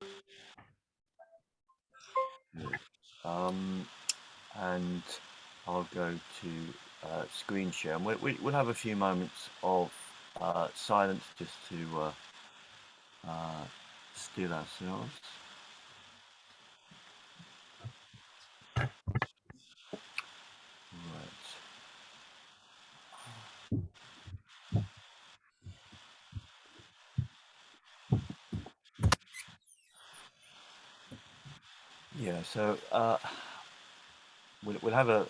Good. And I'll go to screen share. And we'll have a few moments of silence just to still ourselves. Right. Yeah, so we'll have a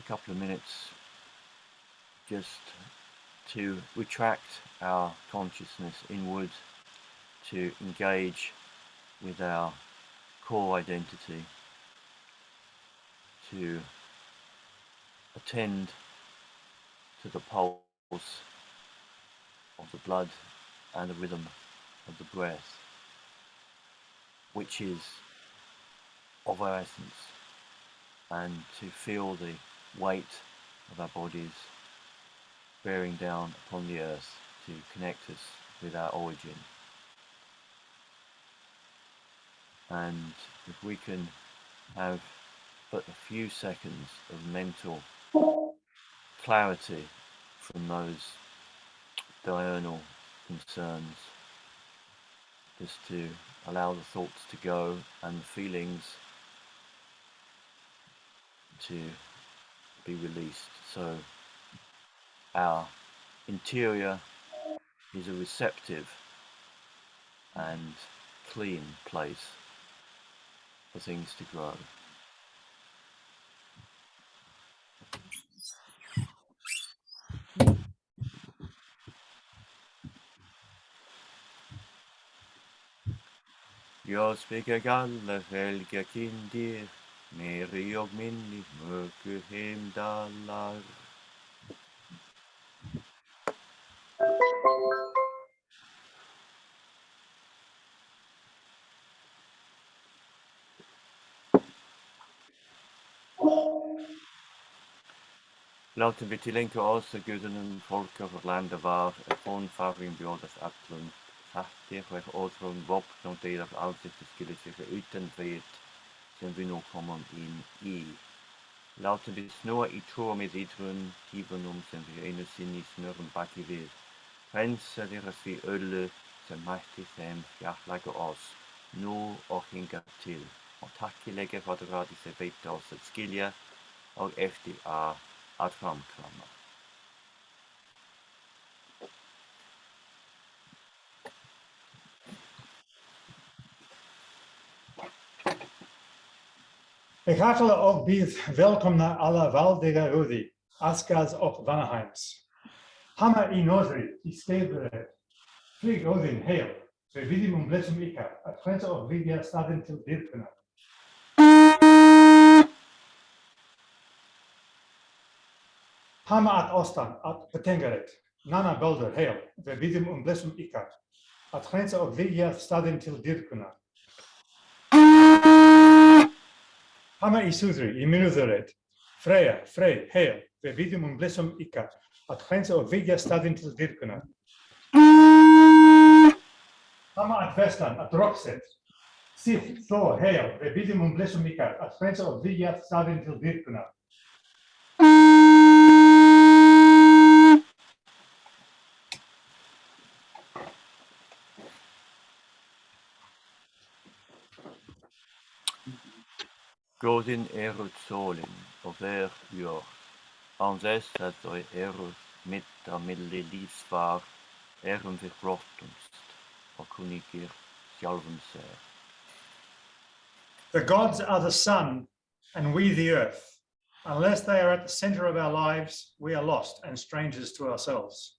couple of minutes just to retract our consciousness inward, to engage with our core identity, to attend to the pulse of the blood and the rhythm of the breath, which is of our essence, and to feel the weight of our bodies bearing down upon the earth to connect us with our origin. And if we can have but a few seconds of mental clarity from those diurnal concerns, just to allow the thoughts to go and the feelings to be released. So our interior is a receptive and clean place for things to grow. Jag spikar galler helga kindir, nere och minnig mörker hemdalar. Laten vi tillägga oss guden folka för landet var, från farin björdas atlun, fattig för oss från vapen och deras ansikte skulle sig utan vet, som vi nu kommer in i. Laten vi snurra i tråd med idrun, tivunum som vi ännu sin i snurren bak i vid. Rensa deras vi ölle, som mäktig sem hjärtlager oss, nu och hinga till. Och tacklägga för att radi sig veta oss att skilja, och efter att framklamma. Ik hartelijk ook bied welkom naar alle waldige Rudi, Askas op Vanaheims. Hammer in Nozri, die stedere, vlieg Odin heel, we vidim un blessum Ika, at grenzen of Lydia staden til Dirkena. Hammer at Ostan, at Petengeret, Nana Belder heel, we vidim un blessum Ika, at grenzen of Lydia staden til Dirkena. Hammer i Sudri, i Minuzeret, Freya, Frey, heel, we vidim un blessum Ika, at grenzen of Lydia staden til Dirkena. Hammer at Vestan, at Roxet, Sith, Thor, heel, we vidim un blessum Ika, at grenzen of Lydia staden til Dirkena. Godin erut solin, och ver jord. Hans att oi erut mitta mille livsvar, erum vi brottumst, och kunigir självum ser. The gods are the sun, and we the earth. Unless they are at the center of our lives, we are lost and strangers to ourselves.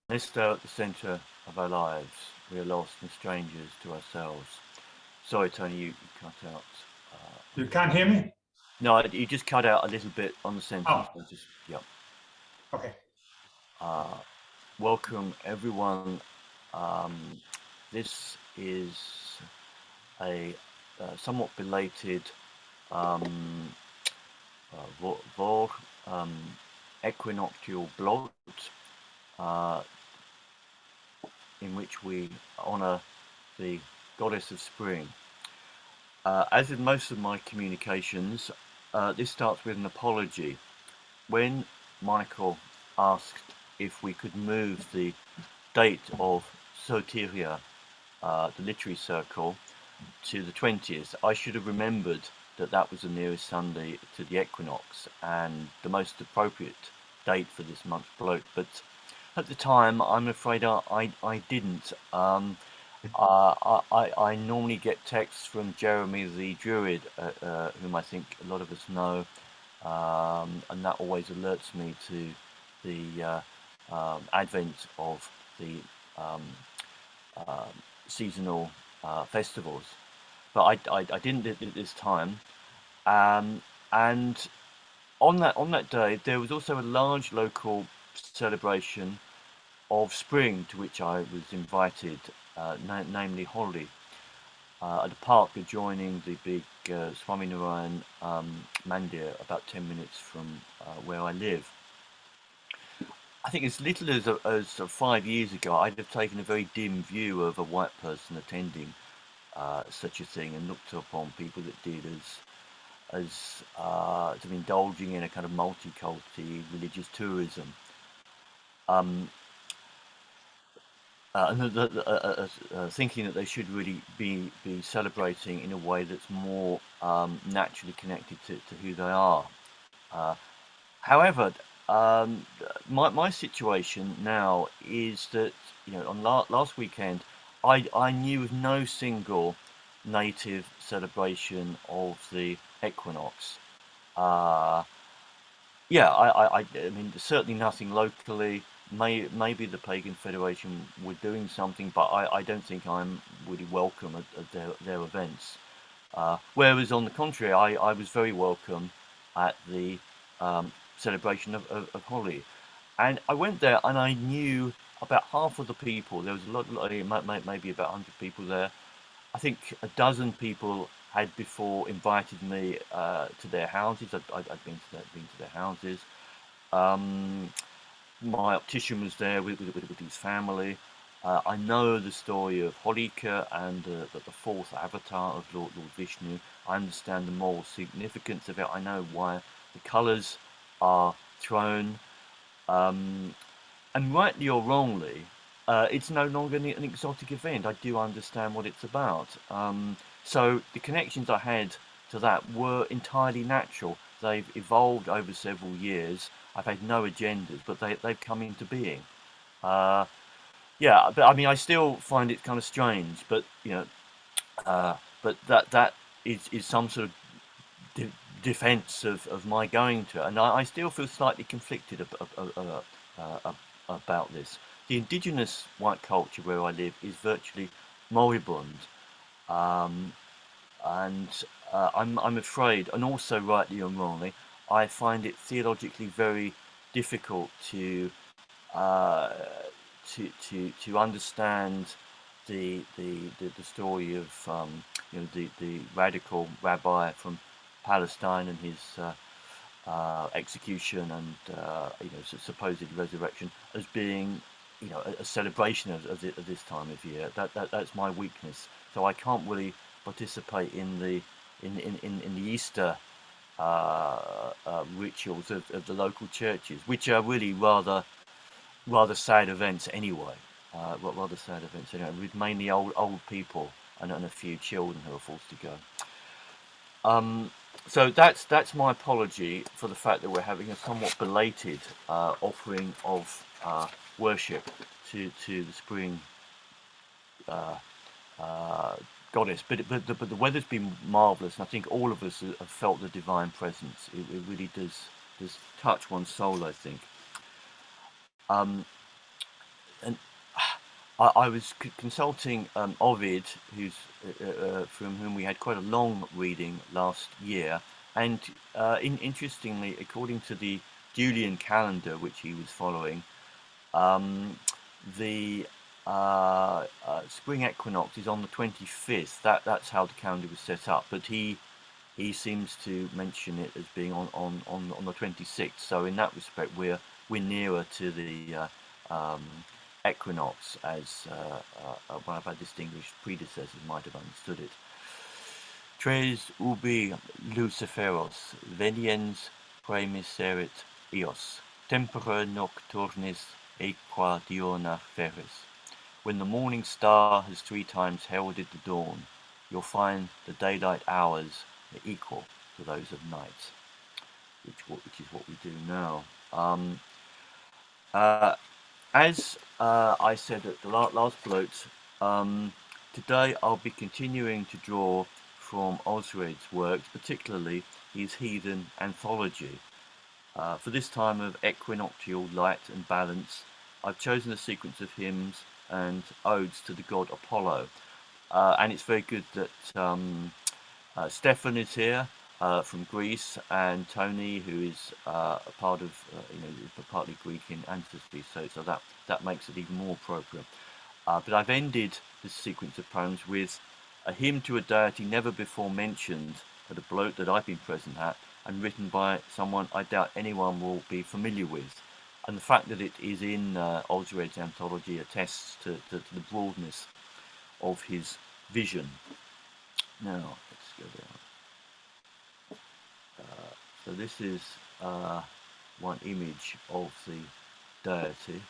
Unless they're at the center of our lives, we are lost and strangers to ourselves. Sorry, Tony, you cut out. You can't hear me? No, you just cut out a little bit on the sentence. Oh. Just, yeah. Okay. Welcome, everyone. This is a somewhat belated vår equinoctial Blót, in which we honor the goddess of spring. As in most of my communications, this starts with an apology. When Michael asked if we could move the date of Soteria, the literary circle, to the 20th, I should have remembered that that was the nearest Sunday to the equinox and the most appropriate date for this month's Blót. But at the time, I'm afraid I didn't. I normally get texts from Jeremy the Druid, whom I think a lot of us know, and that always alerts me to the advent of the um, seasonal festivals. But I didn't do it this time, and on that day there was also a large local celebration of spring to which I was invited, namely Holi, at a park adjoining the big Swaminarayan Mandir, about 10 minutes from where I live. I think as little as 5 years ago, I'd have taken a very dim view of a white person attending such a thing and looked upon people that did as sort of indulging in a kind of multicultural religious tourism. And thinking that they should really be celebrating in a way that's more naturally connected to who they are. However, my situation now is that, on last weekend, I knew of no single native celebration of the equinox. Yeah, I mean, certainly nothing locally. Maybe the Pagan Federation were doing something, but I don't think I'm really welcome at their events. Whereas on the contrary, I was very welcome at the celebration of Holi. And I went there and I knew about half of the people. There was a lot, maybe about 100 people there. I think a dozen people had before invited me to their houses. I'd been to their houses. My optician was there with his family. I know the story of Holika and the fourth avatar of Lord Vishnu. I understand the moral significance of it. I know why the colours are thrown. And rightly or wrongly, it's no longer an exotic event. I do understand what it's about. So the connections I had to that were entirely natural. They've evolved over several years. I've had no agendas, but they've come into being. Yeah, but I mean, I still find it kind of strange. But but that is some sort of defence of my going to it, and I still feel slightly conflicted about this. The indigenous white culture where I live is virtually moribund, and I'm afraid, and also rightly or wrongly, I find it theologically very difficult uh, to understand the story of the radical rabbi from Palestine and his execution and supposed resurrection as being a celebration of this time of year. That's my weakness. So I can't really participate in the Easter rituals of the local churches, which are really rather sad events anyway. Rather sad events anyway, with mainly old people and a few children who are forced to go. So that's my apology for the fact that we're having a somewhat belated offering of worship to the spring goddess. But the weather's been marvellous, and I think all of us have felt the divine presence. It really does touch one's soul, I think. And I was consulting Ovid, who's from whom we had quite a long reading last year, and interestingly, according to the Julian calendar which he was following, the spring equinox is on the 25th. That's how the calendar was set up, but he seems to mention it as being on the 26th. So in that respect, we're nearer to the equinox, as one of our distinguished predecessors might have understood it. Tres ubi Luciferos veniens praemiserit eos, tempora nocturnis aequa diurna feris. When the morning star has 3 times heralded the dawn, you'll find the daylight hours are equal to those of night, which is what we do now. As I said at the last Blót, today I'll be continuing to draw from Osred's works, particularly his heathen anthology. For this time of equinoctial light and balance, I've chosen a sequence of hymns and odes to the god Apollo. And it's very good that Stefan is here from Greece, and Tony, who is a part of, partly Greek in ancestry, so that makes it even more appropriate. But I've ended this sequence of poems with a hymn to a deity never before mentioned at a Blót that I've been present at, and written by someone I doubt anyone will be familiar with. And the fact that it is in Osred's anthology attests to the broadness of his vision. Now, let's go down. So this is one image of the deity.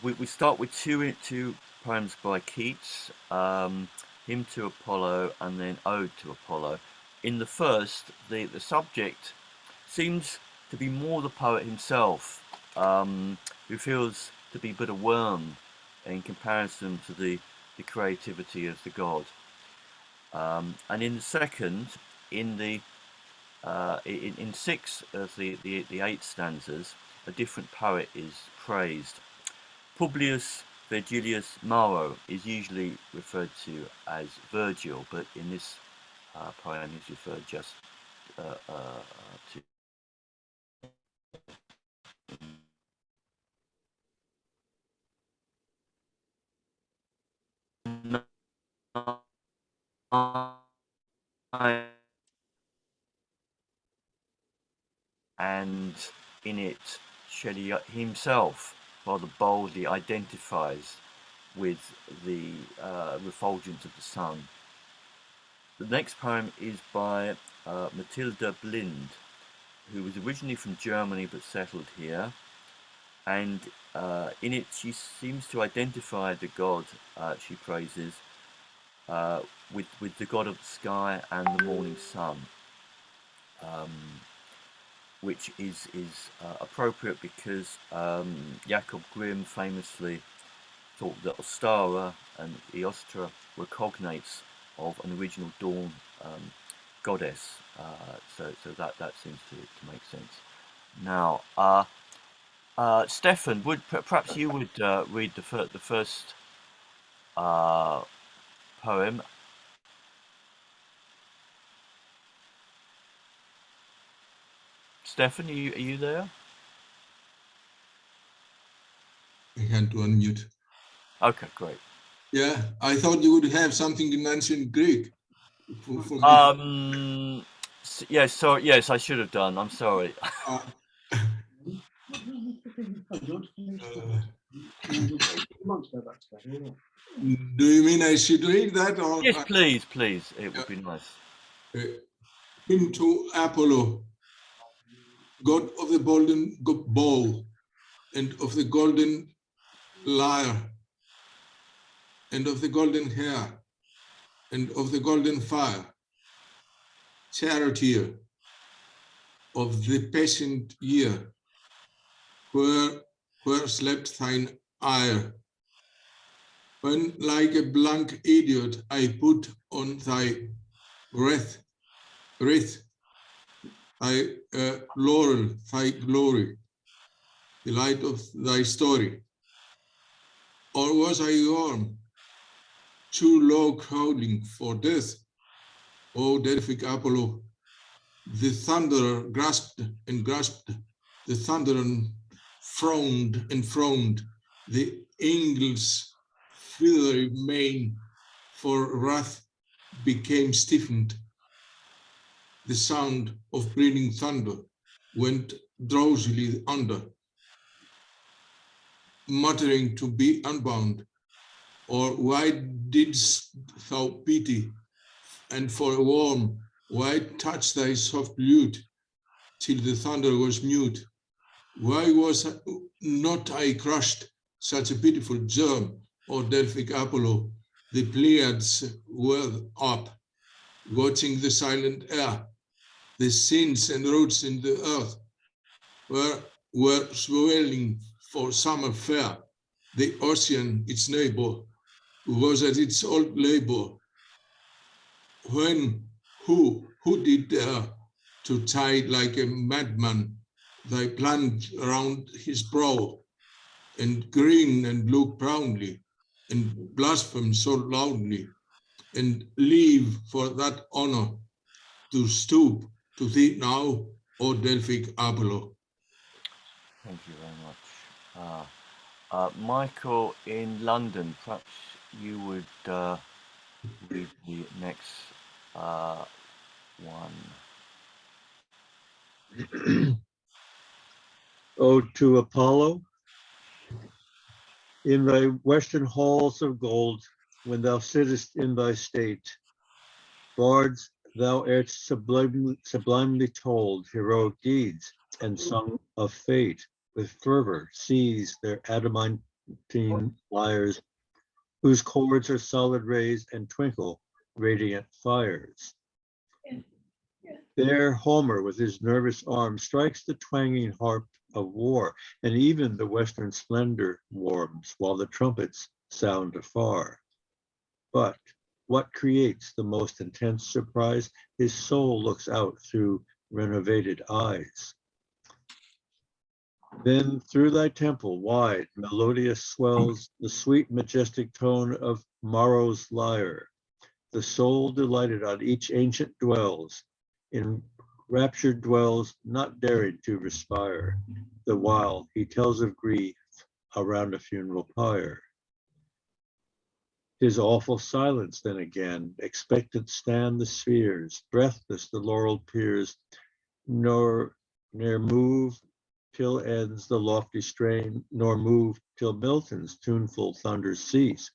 We start with two poems by Keats, Hymn to Apollo and then Ode to Apollo. In the first, the subject seems to be more the poet himself, who feels to be but a worm in comparison to the creativity of the god. And in the second, in 6 of the 8 stanzas, a different poet is praised. Publius Vergilius Maro is usually referred to as Virgil, but in this poem he's referred just to and in it Shelley himself rather boldly identifies with the refulgence of the sun. The next poem is by Matilda Blind, who was originally from Germany but settled here, and in it she seems to identify the god she praises with the god of the sky and the morning sun, which is appropriate because Jacob Grimm famously thought that Ostara and Eostra were cognates of an original dawn goddess, so that seems to make sense. Now, Stefan, perhaps you would read the first poem. Stefan, are you there? I had to unmute. Okay, great. Yeah, I thought you would have something in ancient Greek. For me. Yes, I should have done. I'm sorry. Do you mean I should read that? Or Yes, please. It would be nice. Hymn to Apollo, god of the golden bow, and of the golden lyre, and of the golden hair, and of the golden fire, charioteer of the patient year, where slept thine ire, when like a blank idiot I put on thy wreath, thy laurel, thy glory, the light of thy story. Or was I warm, too low crawling for death? O Delphic Apollo, the thunderer grasped and grasped, the thunderer frowned and frowned, the angels' feathery mane for wrath became stiffened. The sound of breathing thunder went drowsily under. muttering to be unbound? Or why didst thou pity, and for a worm, why touch thy soft lute, till the thunder was mute? Why was not I crushed, such a pitiful germ, O Delphic Apollo? The Pleiades were up, watching the silent air. The sins and roots in the earth were swelling for summer fair. The ocean, its neighbor, was at its old labor. When, who did dare to tie like a madman thy plant around his brow, and grin and look proudly, and blaspheme so loudly, and leave for that honor to stoop to thee now, O Delphic Apollo? Thank you very much. Michael in London, perhaps you would read the next one. Ode to Apollo. In thy western halls of gold, when thou sittest in thy state, bards, thou art sublimely told heroic deeds, and sung of fate. With fervor seize their adamantine lyres, whose chords are solid rays and twinkle radiant fires. There Homer with his nervous arm strikes the twanging harp of war, and even the western splendor warms while the trumpets sound afar. But what creates the most intense surprise? His soul looks out through renovated eyes. Then through thy temple wide, melodious swells the sweet majestic tone of Maro's lyre. The soul delighted on each ancient dwells, in rapture dwells, not daring to respire, the while he tells of grief around a funeral pyre. 'Tis awful silence then again, expectant stand the spheres, breathless the laureled peers, nor ne'er move till ends the lofty strain, nor move till Milton's tuneful thunders cease,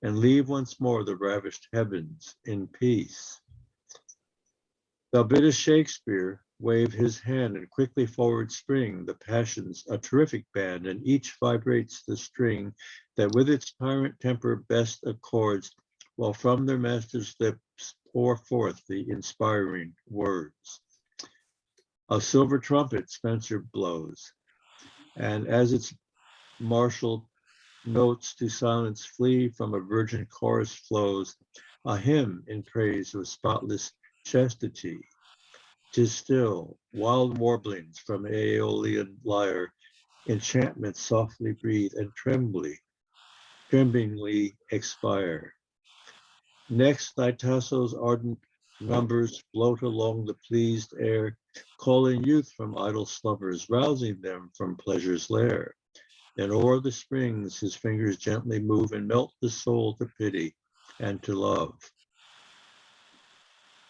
and leave once more the ravished heavens in peace. Thou biddest Shakespeare wave his hand and quickly forward spring the passions, a terrific band, and each vibrates the string that with its tyrant temper best accords, while from their master's lips pour forth the inspiring words. A silver trumpet Spenser blows, and as its martial notes to silence flee, from a virgin chorus flows a hymn in praise of spotless chastity. 'Tis still, wild warblings from Aeolian lyre, enchantments softly breathe and tremblingly expire. Next thy tasso's ardent numbers float along the pleased air, calling youth from idle slumbers, rousing them from pleasure's lair. Then o'er the springs his fingers gently move and melt the soul to pity and to love.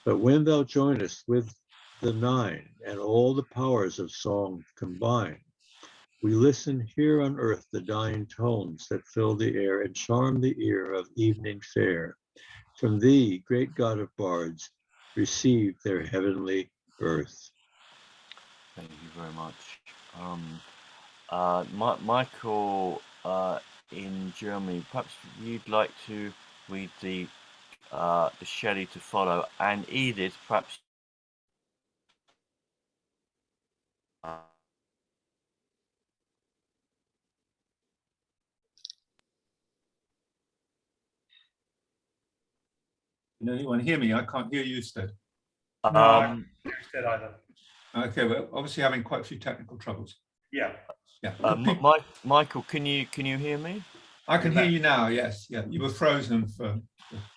But when thou joinest with the nine and all the powers of song combine, we listen here on earth the dying tones that fill the air and charm the ear of evening fair. From thee, great God of bards, receive their heavenly birth. Thank you very much. Michael in Germany, perhaps you'd like to read the Shelley to follow, and Edith, perhaps. Can anyone hear me? I can't hear you, Stead. No, I don't understand either. Okay, well, obviously having quite a few technical troubles. Yeah. Yeah. Michael, can you hear me? I can hear you now. Yes. Yeah. You were frozen for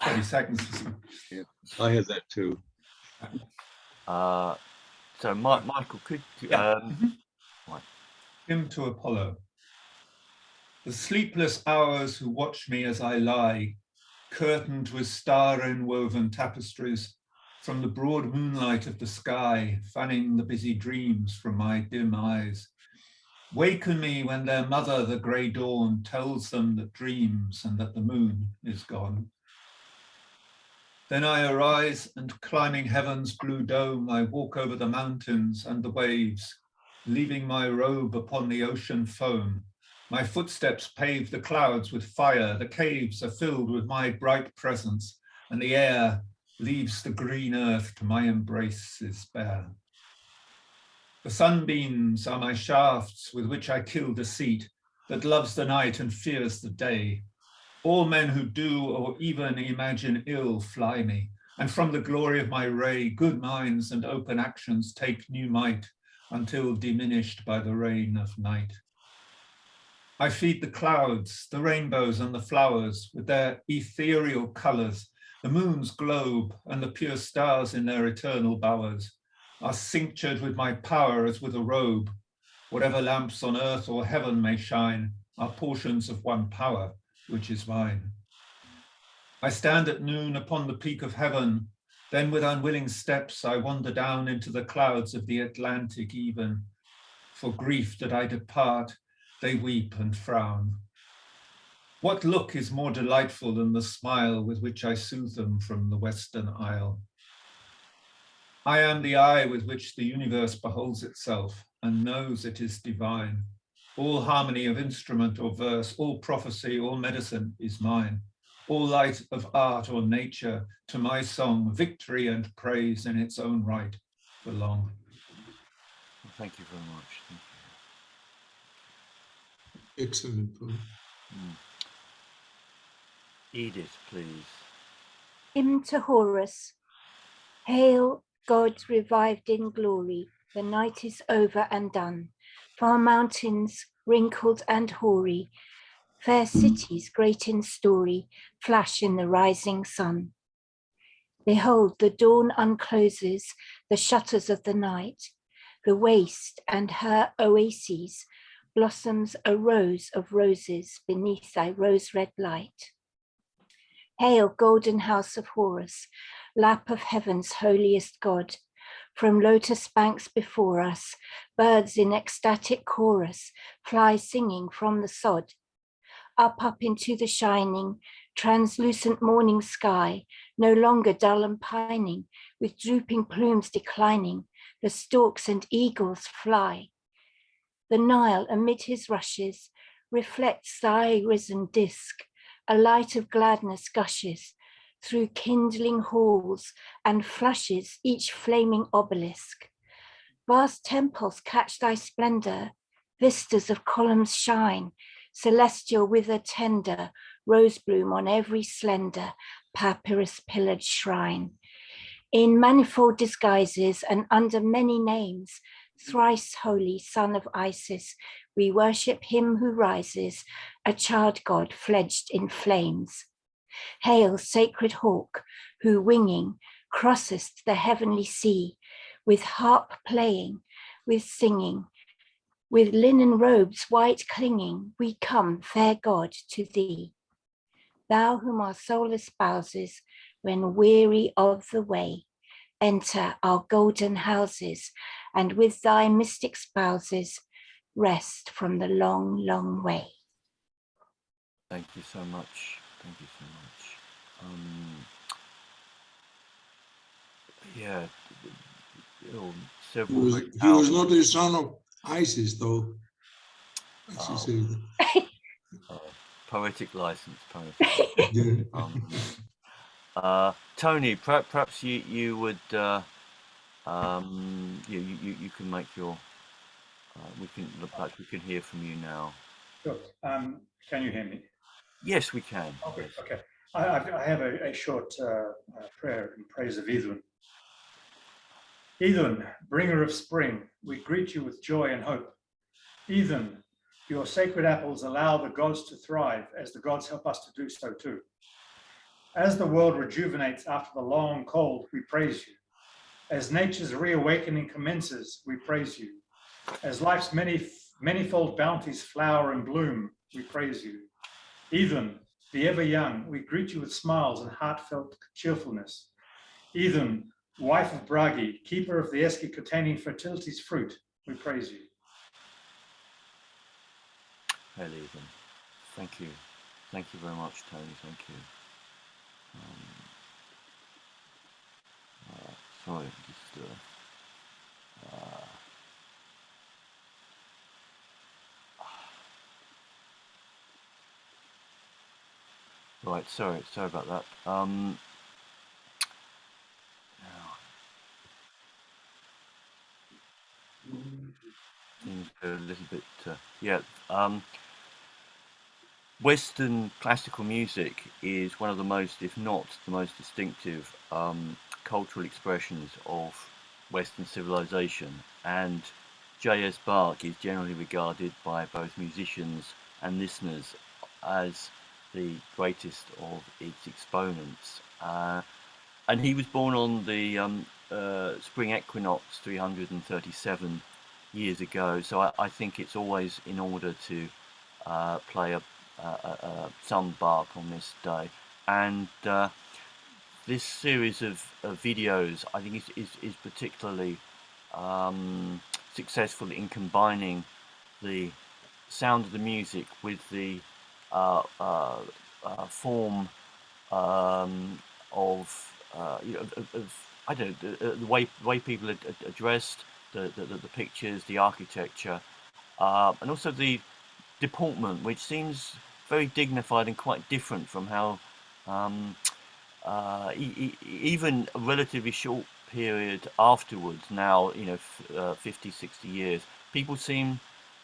20 seconds. Yeah, I had that too. So Michael, could Hymn to Apollo. The sleepless hours who watch me as I lie, curtained with star-enwoven tapestries, from the broad moonlight of the sky, fanning the busy dreams from my dim eyes. Waken me when their mother, the grey dawn, tells them that dreams and that the moon is gone. Then I arise and climbing heaven's blue dome, I walk over the mountains and the waves, leaving my robe upon the ocean foam. My footsteps pave the clouds with fire, the caves are filled with my bright presence, and the air leaves the green earth to my embraces bare. The sunbeams are my shafts with which I kill deceit, that loves the night and fears the day. All men who do or even imagine ill fly me, and from the glory of my ray, good minds and open actions take new might, until diminished by the rain of night. I feed the clouds, the rainbows and the flowers with their ethereal colors. The moon's globe and the pure stars in their eternal bowers are cinctured with my power as with a robe. Whatever lamps on earth or heaven may shine are portions of one power, which is mine. I stand at noon upon the peak of heaven, then with unwilling steps I wander down into the clouds of the Atlantic even. For grief that I depart, they weep and frown. What look is more delightful than the smile with which I soothe them from the Western Isle? I am the eye with which the universe beholds itself and knows it is divine. All harmony of instrument or verse, all prophecy, all medicine is mine. All light of art or nature to my song, victory and praise in its own right belong. Well, thank you very much. Thank Excellent poem. you. Edith, please. Hymn to Horus. Hail, God revived in glory, the night is over and done. Far mountains, wrinkled and hoary, fair cities, great in story, flash in the rising sun. Behold, the dawn uncloses the shutters of the night. The waste and her oases blossoms a rose of roses beneath thy rose-red light. Hail, golden house of Horus, lap of heaven's holiest god. From lotus banks before us, birds in ecstatic chorus fly singing from the sod. Up into the shining, translucent morning sky, no longer dull and pining, with drooping plumes declining, the storks and eagles fly. The Nile amid his rushes reflects thy risen disk, a light of gladness gushes through kindling halls and flushes each flaming obelisk. Vast temples catch thy splendor, vistas of columns shine, celestial with a tender rose bloom on every slender papyrus pillared shrine. In manifold disguises and under many names, thrice holy son of Isis, we worship him who rises, a child god fledged in flames. Hail, sacred hawk, who winging crossest the heavenly sea, with harp playing, with singing, with linen robes white clinging, we come, fair God, to thee. Thou whom our soul espouses, when weary of the way, enter our golden houses, and with thy mystic spouses, rest from the long, long way. Thank you so much. Thank you so much. Yeah, several. He was not the son of Isis, though. As you say. Poetic license. Tony, perhaps you would you can make your perhaps we can hear from you now. Sure. Can you hear me? Yes, we can. Okay. Yes. Okay. I have a short prayer in praise of Idun. Idun, bringer of spring, we greet you with joy and hope. Idun, your sacred apples allow the gods to thrive as the gods help us to do so too. As the world rejuvenates after the long cold, we praise you. As nature's reawakening commences, we praise you. As life's manifold bounties flower and bloom, we praise you. Idun, the ever young, we greet you with smiles and heartfelt cheerfulness. Idun, wife of Bragi, keeper of the Eski containing fertility's fruit, we praise you. Hail Ethan. Thank you. Thank you very much, Tony. Thank you. Sorry, just right. Sorry about that. Seems a little bit. Yeah. Western classical music is one of the most, if not the most distinctive cultural expressions of Western civilization, and J.S. Bach is generally regarded by both musicians and listeners as the greatest of its exponents. And he was born on the spring equinox 337 years ago, so I think it's always in order to play some Bach on this day. And this series of videos, I think, is particularly successful in combining the sound of the music with the form of I don't know, the way people are addressed, the pictures, the architecture, and also the deportment, which seems very dignified and quite different from how even a relatively short period afterwards, now, 50, 60 years, people seem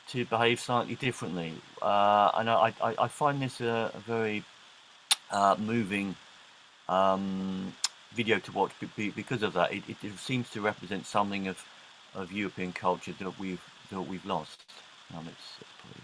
to behave slightly differently, and I find this a very moving video to watch because of that. It seems to represent something of European culture that we've lost. It's probably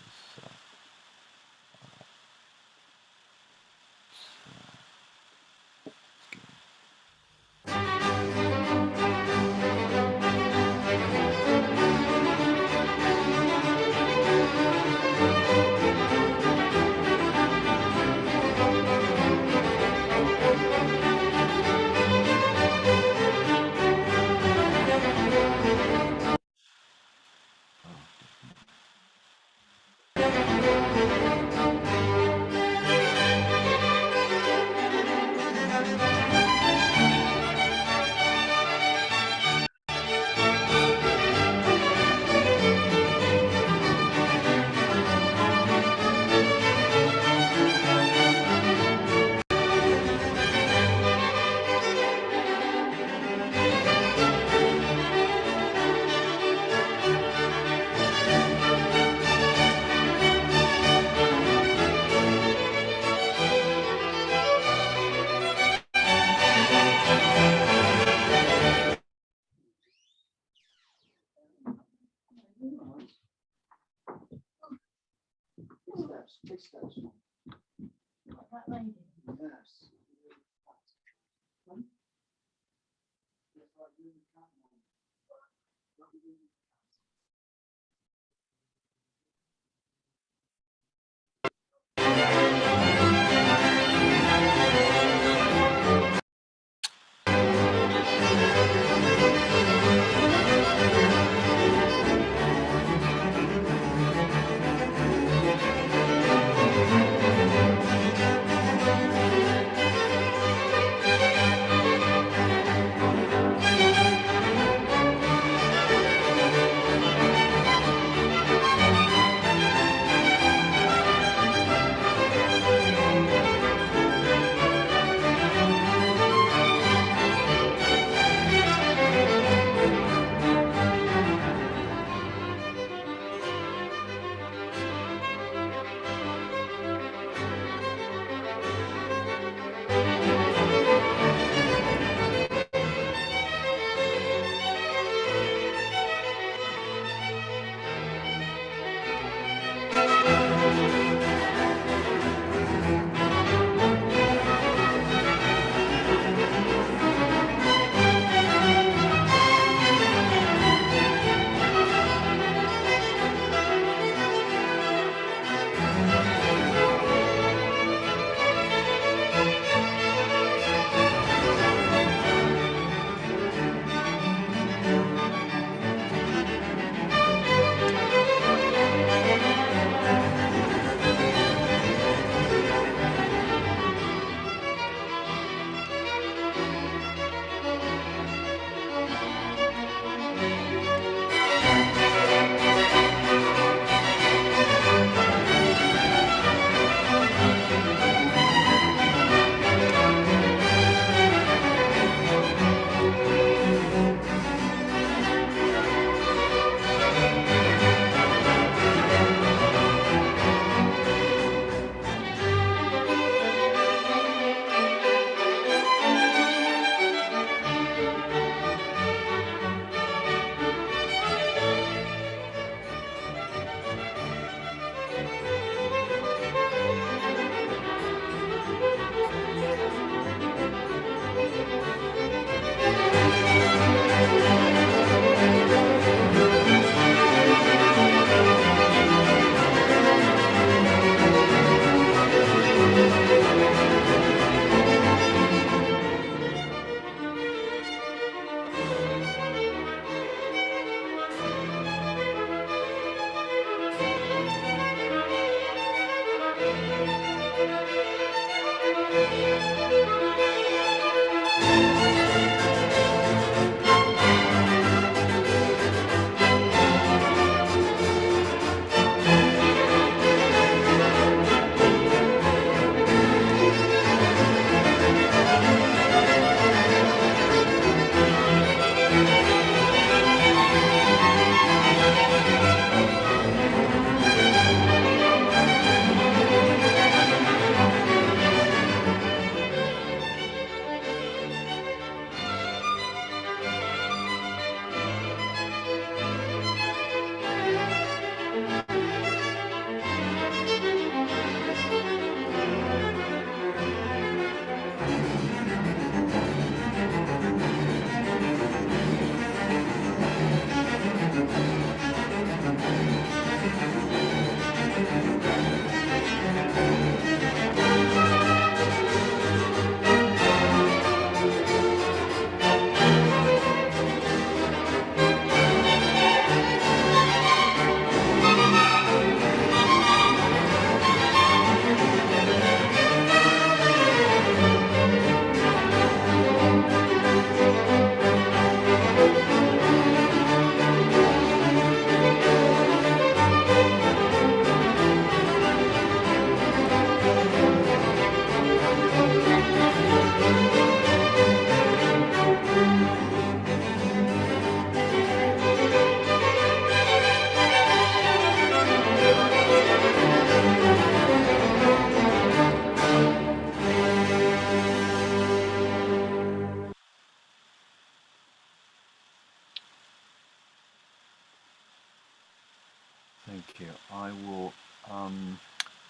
you. I will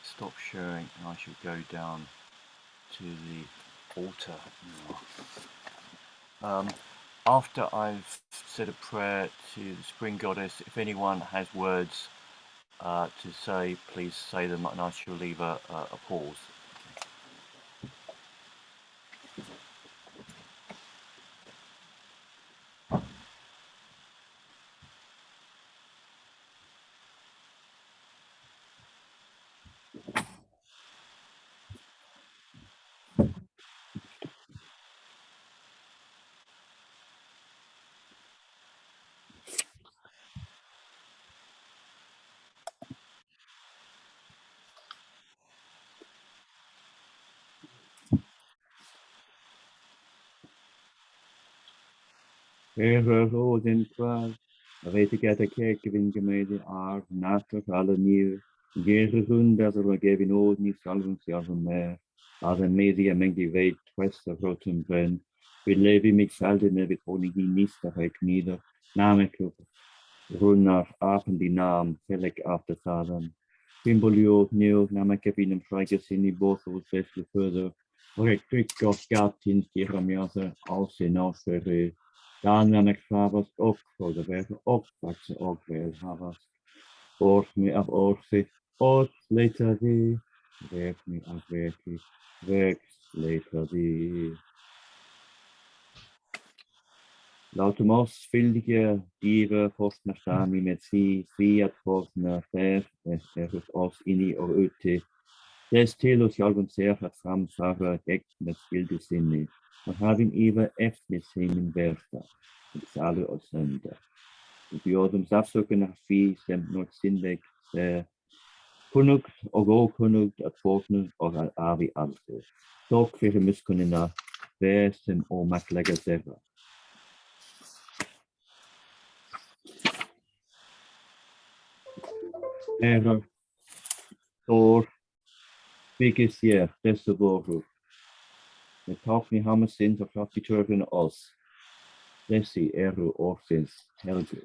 stop sharing and I shall go down to the altar now. After I've said a prayer to the Spring Goddess, if anyone has words to say, please say them, and I shall leave a pause. Roden kwal, weet ik uit de kerk in gemeente aard, naast alle nieuw, Gere dat er geven oud niet salven zelven meer, als een media meng die weet, twester roten ben, we leven mich zelden met honig niet dat ik nieder, namelijk run naar apen die naam, velk af te zaden. Symbolio nieuw, namelijk heb in een vrijgezin die boos of zesde verder, waar ik trek of gaat in Jeremiase, als in Ausverre. Dan namelijk havas ook voor de werken opwachsen ook weer havas. Oort me af oorzicht, oort later die, werk me af werkie, werk later die. Lautomos vildige dieve forstner sami met fiat forstner ver, erus os inni or ute. Des telos jalven ser hat framfara dekt met vilde sinni. Maar having even efnis hemen versta. Het alle og søndag. Bjordum zafsukken nach fi stemt nok sinvek kunugt og okunugt at fortne og at avi alto. Tok fyrir miskunnina væsem og maklega serra. Error, Thor, biggest year, desse boru. Met tafni hammer sins of kraft turven os. Desi eru orsins helgu.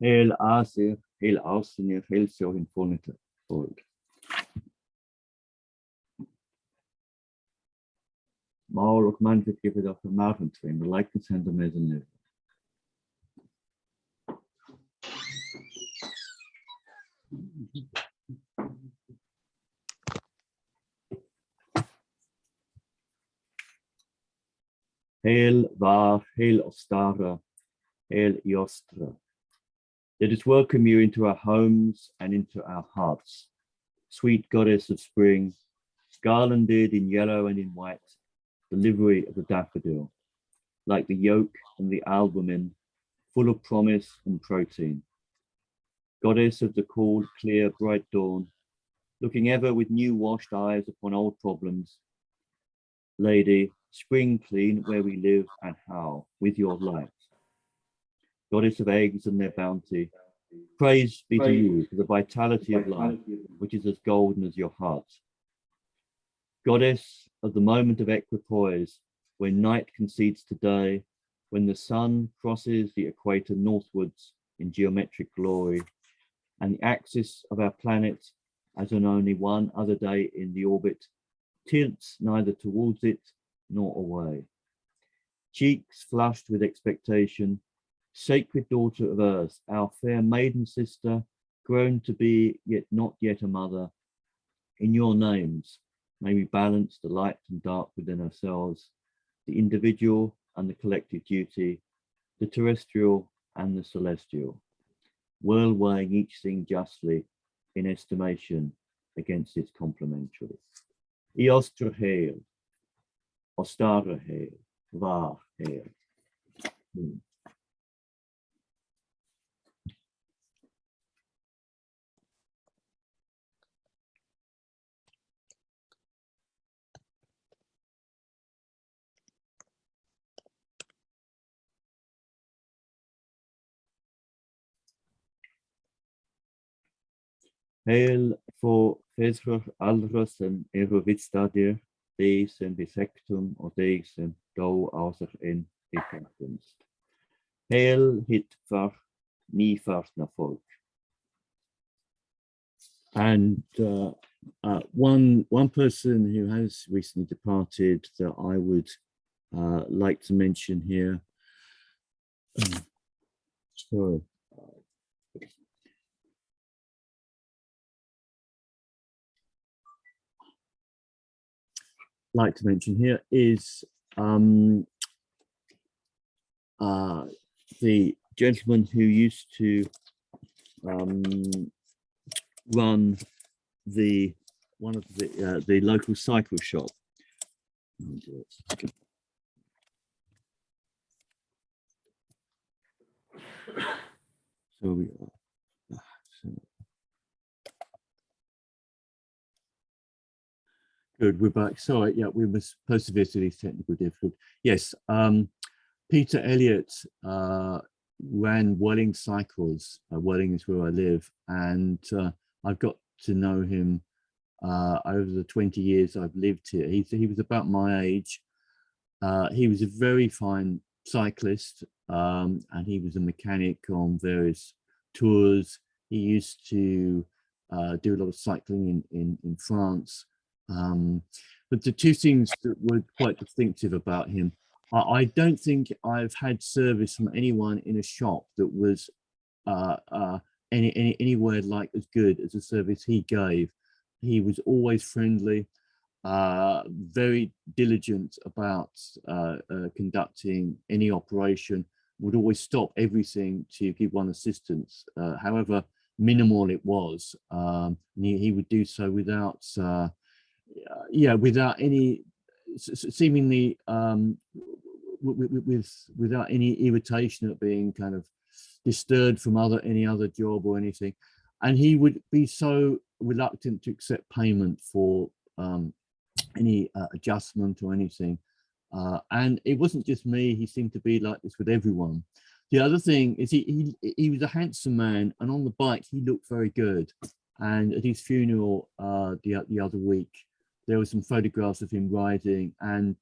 Hel Asir, hel Ausinir, hel Sjohin Fonite. Maal ook manfit give it up a mountain train, like the send them as a new. Hail Var, hail Ostara, hail Iostra. Let us welcome you into our homes and into our hearts. Sweet goddess of spring, garlanded in yellow and in white, the livery of the daffodil, like the yolk and the albumin, full of promise and protein. Goddess of the cold, clear, bright dawn, looking ever with new washed eyes upon old problems. Lady, spring clean where we live and how, with your light. Goddess of eggs and their bounty, praise be to you for the vitality of life, which is as golden as your heart. Goddess of the moment of equipoise, when night concedes to day, when the sun crosses the equator northwards in geometric glory, and the axis of our planet, as on only one other day in the orbit, tilts neither towards it nor away. Cheeks flushed with expectation, sacred daughter of earth, our fair maiden sister, grown to be yet not yet a mother, in your names may we balance the light and dark within ourselves, the individual and the collective duty, the terrestrial and the celestial, well weighing each thing justly in estimation against its complementary. Iostra hail, Ostara hail, Var hail. Hail for Fesrach Alras en Erovitstadir, Deis en Bisectum or Deis en Do außer en Bekanntkunst. Hail hit var nie vart na folk. And one person who has recently departed that I would like to mention here. Sorry. Like to mention here is the gentleman who used to run one of the local cycle shop. So we are. Good, we're back. Sorry, yeah, we must persevere to these technical difficulties. Yes, Peter Elliott ran Welling Cycles. Welling is where I live, and I've got to know him over the 20 years I've lived here. He was about my age. He was a very fine cyclist, and he was a mechanic on various tours. He used to do a lot of cycling in France. But the two things that were quite distinctive about him, I don't think I've had service from anyone in a shop that was anywhere like as good as the service he gave. He was always friendly, very diligent about conducting any operation, would always stop everything to give one assistance, however minimal it was. He would do so without without any seemingly without any irritation at being kind of disturbed from any other job or anything. And he would be so reluctant to accept payment for any adjustment or anything. And it wasn't just me, he seemed to be like this with everyone. The other thing is he was a handsome man, and on the bike he looked very good. And at his funeral the other week, there were some photographs of him riding, and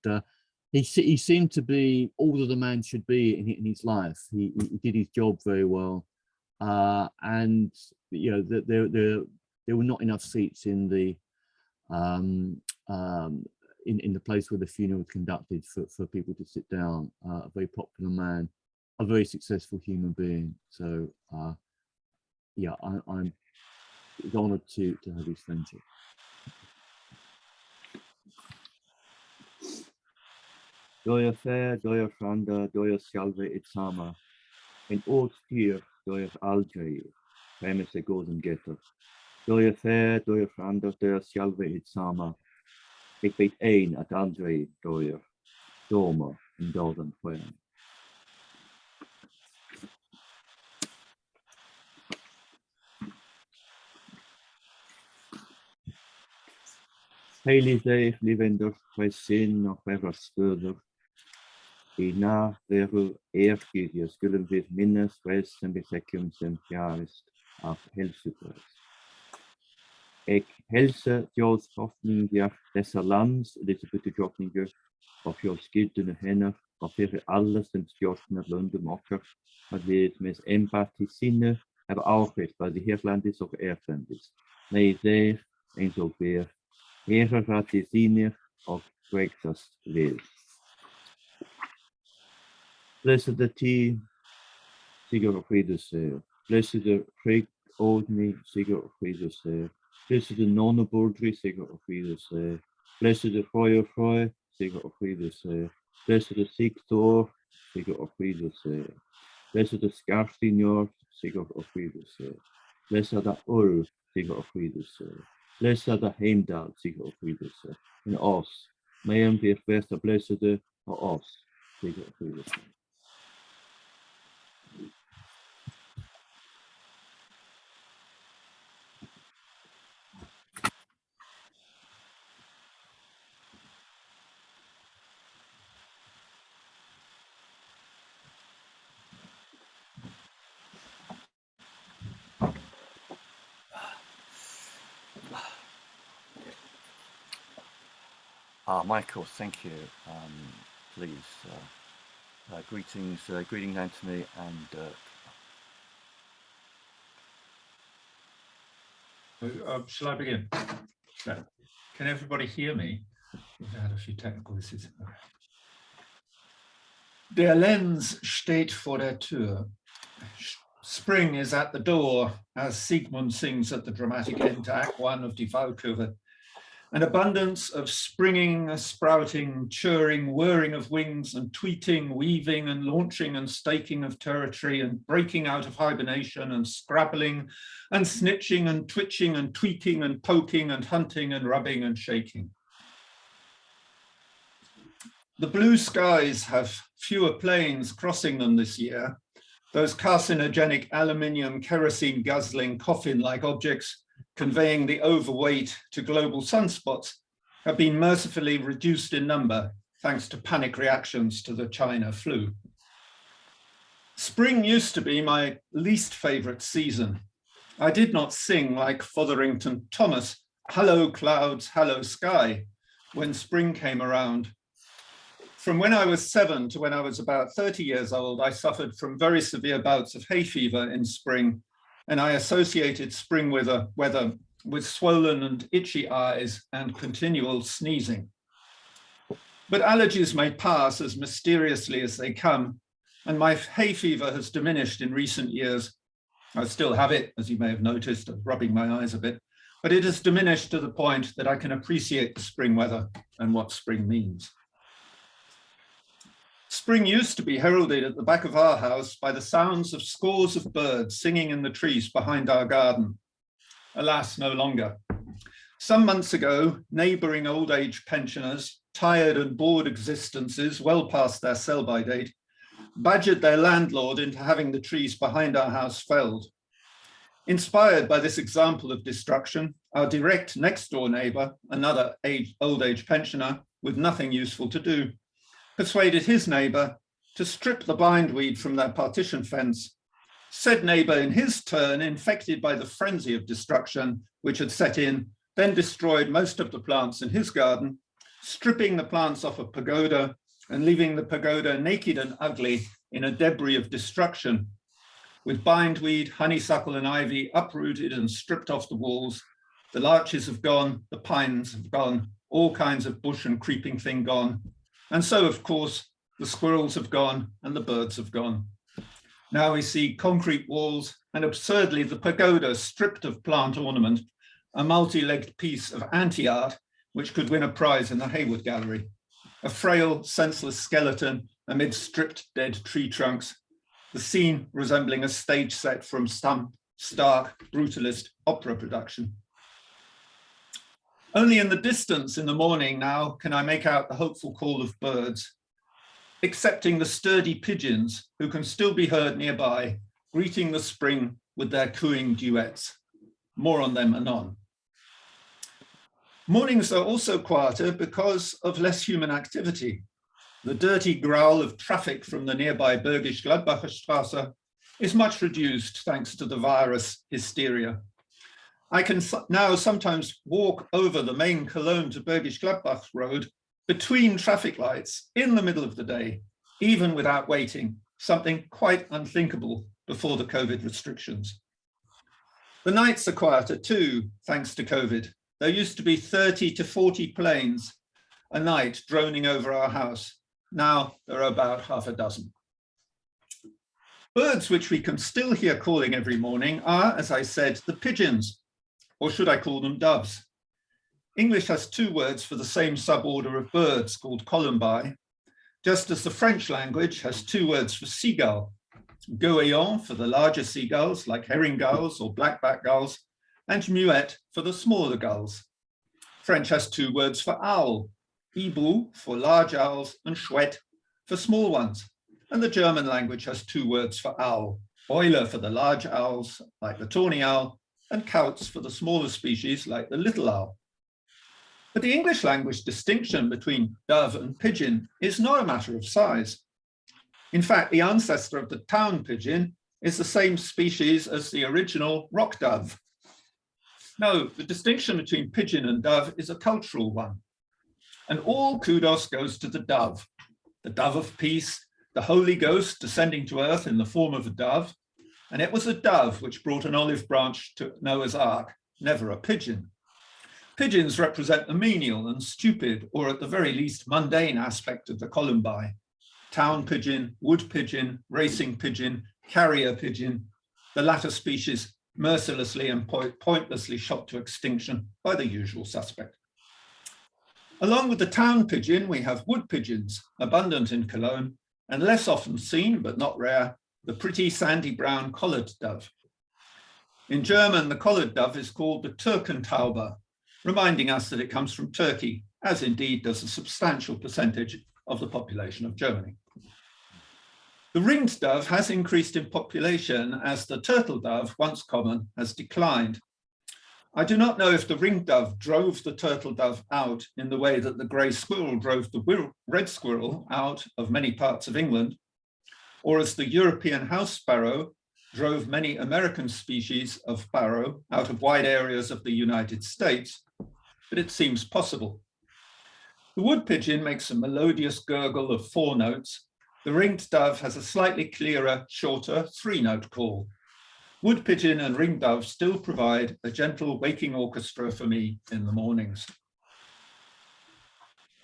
he seemed to be all that a man should be in his life. He did his job very well, and you know there were not enough seats in the in the place where the funeral was conducted for people to sit down. A very popular man, a very successful human being. So yeah, I'm honored to have his friendship. Doja fair, doja franda, doja sjálve it sama. En årstyr doja aldrig, främst sig golden getter. Doja fair, doja franda, doja sjálve it sama. Ik weet één att aldrig doja doma en doden skön. Heilig sig, livender, sin och verra stöder. I na veru erkyrkja skulum við minnast þess sem við þekkjum sem fjarist af heilsubrest. Ek helsa þjóðdrottningar þessa lands, Elisabethu drottningar, og fjölskyldunni hennar, og fyrir alla sem stjórna löndum okkar, að við með embætti sínu hafa áhrif bæði hérlendis og erlendis. Megi þeir, eins og við, herrarætti þínir og bregðast við. Blessed the tea, Sigurd of Friedrichshair. Blessed the Craig Odney, Sigurd of Friedrichshair. Blessed the Nonna Baldry, Sigurd of Friedrichshair. Blessed the Froy, Sigurd of Friedrichshair. Blessed the Sigthor, Sigurd of Friedrichshair. Blessed the Skarfinjord, Sigurd of Friedrichshair. Blessed the Ull, Sigurd of Friedrichshair. Blessed the Heimdall, Sigurd of Friedrichshair. And oss, meðan við verða blessed og oss, Sigurd of Friedrichshair. Michael, thank you. Please, greetings, Anthony and Dirk. Shall I begin? No. Can everybody hear me? We've had a few technical issues. Der Lenz steht vor der Tür. Spring is at the door, as Siegmund sings at the dramatic end to Act 1 of Die Walküre. An abundance of springing, sprouting, churring, whirring of wings and tweeting, weaving and launching and staking of territory and breaking out of hibernation and scrabbling and snitching and twitching and tweaking and poking and hunting and rubbing and shaking. The blue skies have fewer planes crossing them this year. Those carcinogenic aluminium kerosene guzzling coffin-like objects conveying the overweight to global sunspots have been mercifully reduced in number thanks to panic reactions to the China flu. Spring used to be my least favorite season. I did not sing like Fotherington Thomas, "Hello clouds, hello sky," when spring came around. From when I was 7 to when I was about 30 years old, I suffered from very severe bouts of hay fever in spring, and I associated spring weather with swollen and itchy eyes and continual sneezing. But allergies may pass as mysteriously as they come, and my hay fever has diminished in recent years. I still have it, as you may have noticed, I'm rubbing my eyes a bit, but it has diminished to the point that I can appreciate the spring weather and what spring means. Spring used to be heralded at the back of our house by the sounds of scores of birds singing in the trees behind our garden. Alas, no longer. Some months ago, neighbouring old age pensioners, tired and bored existences well past their sell-by date, badgered their landlord into having the trees behind our house felled. Inspired by this example of destruction, our direct next door neighbour, another old age pensioner with nothing useful to do, persuaded his neighbour to strip the bindweed from their partition fence. Said neighbour, in his turn, infected by the frenzy of destruction which had set in, then destroyed most of the plants in his garden, stripping the plants off a pagoda and leaving the pagoda naked and ugly in a debris of destruction, with bindweed, honeysuckle and ivy uprooted and stripped off the walls. The larches have gone, the pines have gone, all kinds of bush and creeping thing gone. And so, of course, the squirrels have gone and the birds have gone. Now we see concrete walls and absurdly the pagoda stripped of plant ornament, a multi-legged piece of anti-art which could win a prize in the Hayward Gallery, a frail, senseless skeleton amid stripped dead tree trunks, the scene resembling a stage set from some stark, brutalist opera production. Only in the distance in the morning now can I make out the hopeful call of birds, excepting the sturdy pigeons who can still be heard nearby, greeting the spring with their cooing duets. More on them anon. Mornings are also quieter because of less human activity. The dirty growl of traffic from the nearby Bergisch Gladbacher Straße is much reduced thanks to the virus hysteria. I can now sometimes walk over the main Cologne to Bergisch Gladbach road between traffic lights in the middle of the day, even without waiting, something quite unthinkable before the COVID restrictions. The nights are quieter too, thanks to COVID. There used to be 30 to 40 planes a night droning over our house. Now there are about half a dozen. Birds which we can still hear calling every morning are, as I said, the pigeons, or should I call them doves? English has two words for the same suborder of birds called columbi, just as the French language has two words for seagull, goéland for the larger seagulls like herring gulls or blackback gulls, and muette for the smaller gulls. French has two words for owl, hibou for large owls and chouette for small ones. And the German language has two words for owl, Euler for the large owls like the tawny owl, and Kauz for the smaller species like the little owl. But the English language distinction between dove and pigeon is not a matter of size. In fact, the ancestor of the town pigeon is the same species as the original rock dove. No, the distinction between pigeon and dove is a cultural one. And all kudos goes to the dove of peace, the Holy Ghost descending to earth in the form of a dove. And it was a dove which brought an olive branch to Noah's Ark, never a pigeon. Pigeons represent the menial and stupid, or at the very least mundane aspect of the columbi. Town pigeon, wood pigeon, racing pigeon, carrier pigeon, the latter species mercilessly and pointlessly shot to extinction by the usual suspect. Along with the town pigeon, we have wood pigeons, abundant in Cologne, and less often seen, but not rare, the pretty sandy brown collared dove. In German, the collared dove is called the Türkentaube, reminding us that it comes from Turkey, as indeed does a substantial percentage of the population of Germany. The ringed dove has increased in population as the turtle dove, once common, has declined. I do not know if the ringed dove drove the turtle dove out in the way that the grey squirrel drove the red squirrel out of many parts of England, or as the European house sparrow drove many American species of sparrow out of wide areas of the United States, but it seems possible. The wood pigeon makes a melodious gurgle of 4 notes. The ringed dove has a slightly clearer, shorter 3-note call. Wood pigeon and ringed dove still provide a gentle waking orchestra for me in the mornings.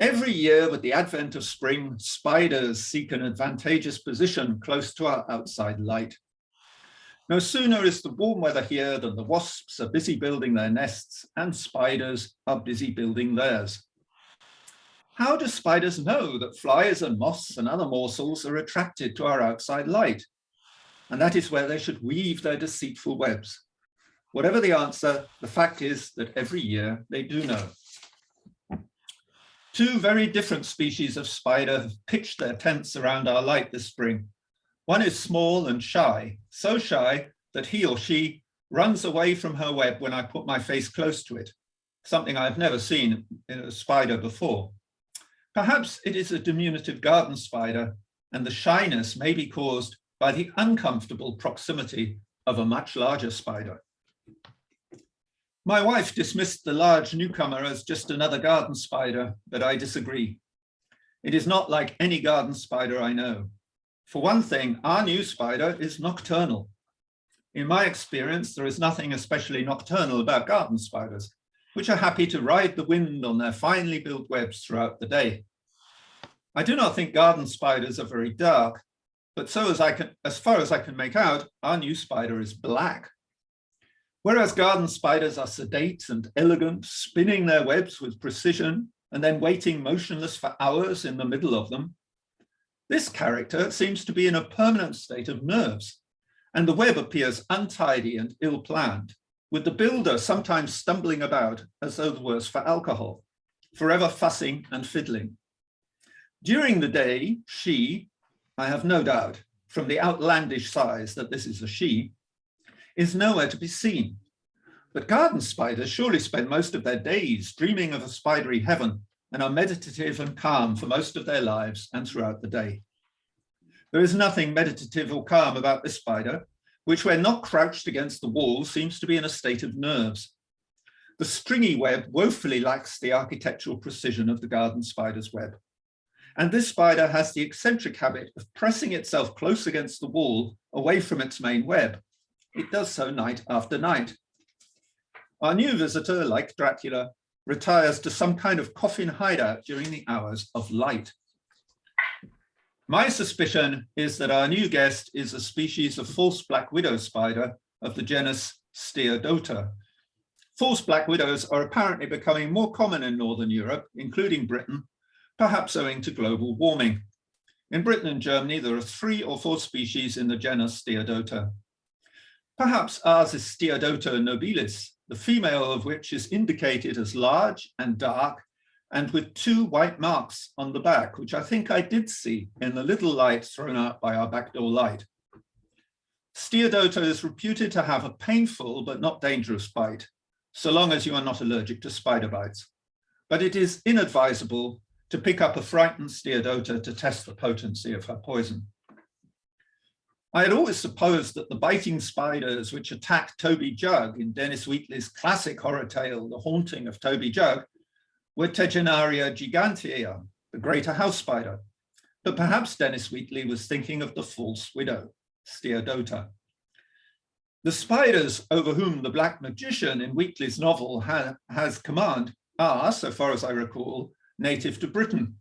Every year with the advent of spring, spiders seek an advantageous position close to our outside light. No sooner is the warm weather here than the wasps are busy building their nests and spiders are busy building theirs. How do spiders know that flies and moths and other morsels are attracted to our outside light? And that is where they should weave their deceitful webs. Whatever the answer, the fact is that every year they do know. 2 very different species of spider have pitched their tents around our light this spring. One is small and shy, so shy that he or she runs away from her web when I put my face close to it, something I've never seen in a spider before. Perhaps it is a diminutive garden spider, and the shyness may be caused by the uncomfortable proximity of a much larger spider. My wife dismissed the large newcomer as just another garden spider, but I disagree. It is not like any garden spider I know. For one thing, our new spider is nocturnal. In my experience, there is nothing especially nocturnal about garden spiders, which are happy to ride the wind on their finely built webs throughout the day. I do not think garden spiders are very dark, but as far as I can make out, our new spider is black. Whereas garden spiders are sedate and elegant, spinning their webs with precision and then waiting motionless for hours in the middle of them, this character seems to be in a permanent state of nerves, and the web appears untidy and ill-planned, with the builder sometimes stumbling about as though the worse for alcohol, forever fussing and fiddling. During the day, she, I have no doubt from the outlandish size that this is a she, is nowhere to be seen. But garden spiders surely spend most of their days dreaming of a spidery heaven and are meditative and calm for most of their lives and throughout the day. There is nothing meditative or calm about this spider, which when not crouched against the wall seems to be in a state of nerves. The stringy web woefully lacks the architectural precision of the garden spider's web. And this spider has the eccentric habit of pressing itself close against the wall away from its main web. It does so night after night. Our new visitor, like Dracula, retires to some kind of coffin hideout during the hours of light. My suspicion is that our new guest is a species of false black widow spider of the genus Steodota. False black widows are apparently becoming more common in Northern Europe, including Britain, perhaps owing to global warming. In Britain and Germany, there are 3 or 4 species in the genus Steodota. Perhaps ours is Steodota nobilis, the female of which is indicated as large and dark and with 2 white marks on the back, which I think I did see in the little light thrown out by our backdoor light. Steodota is reputed to have a painful but not dangerous bite, so long as you are not allergic to spider bites. But it is inadvisable to pick up a frightened Steodota to test the potency of her poison. I had always supposed that the biting spiders which attacked Toby Jug in Dennis Wheatley's classic horror tale, The Haunting of Toby Jug, were Tegenaria gigantea, the greater house spider. But perhaps Dennis Wheatley was thinking of the false widow, Steodota. The spiders over whom the Black Magician in Wheatley's novel has command are, so far as I recall, native to Britain,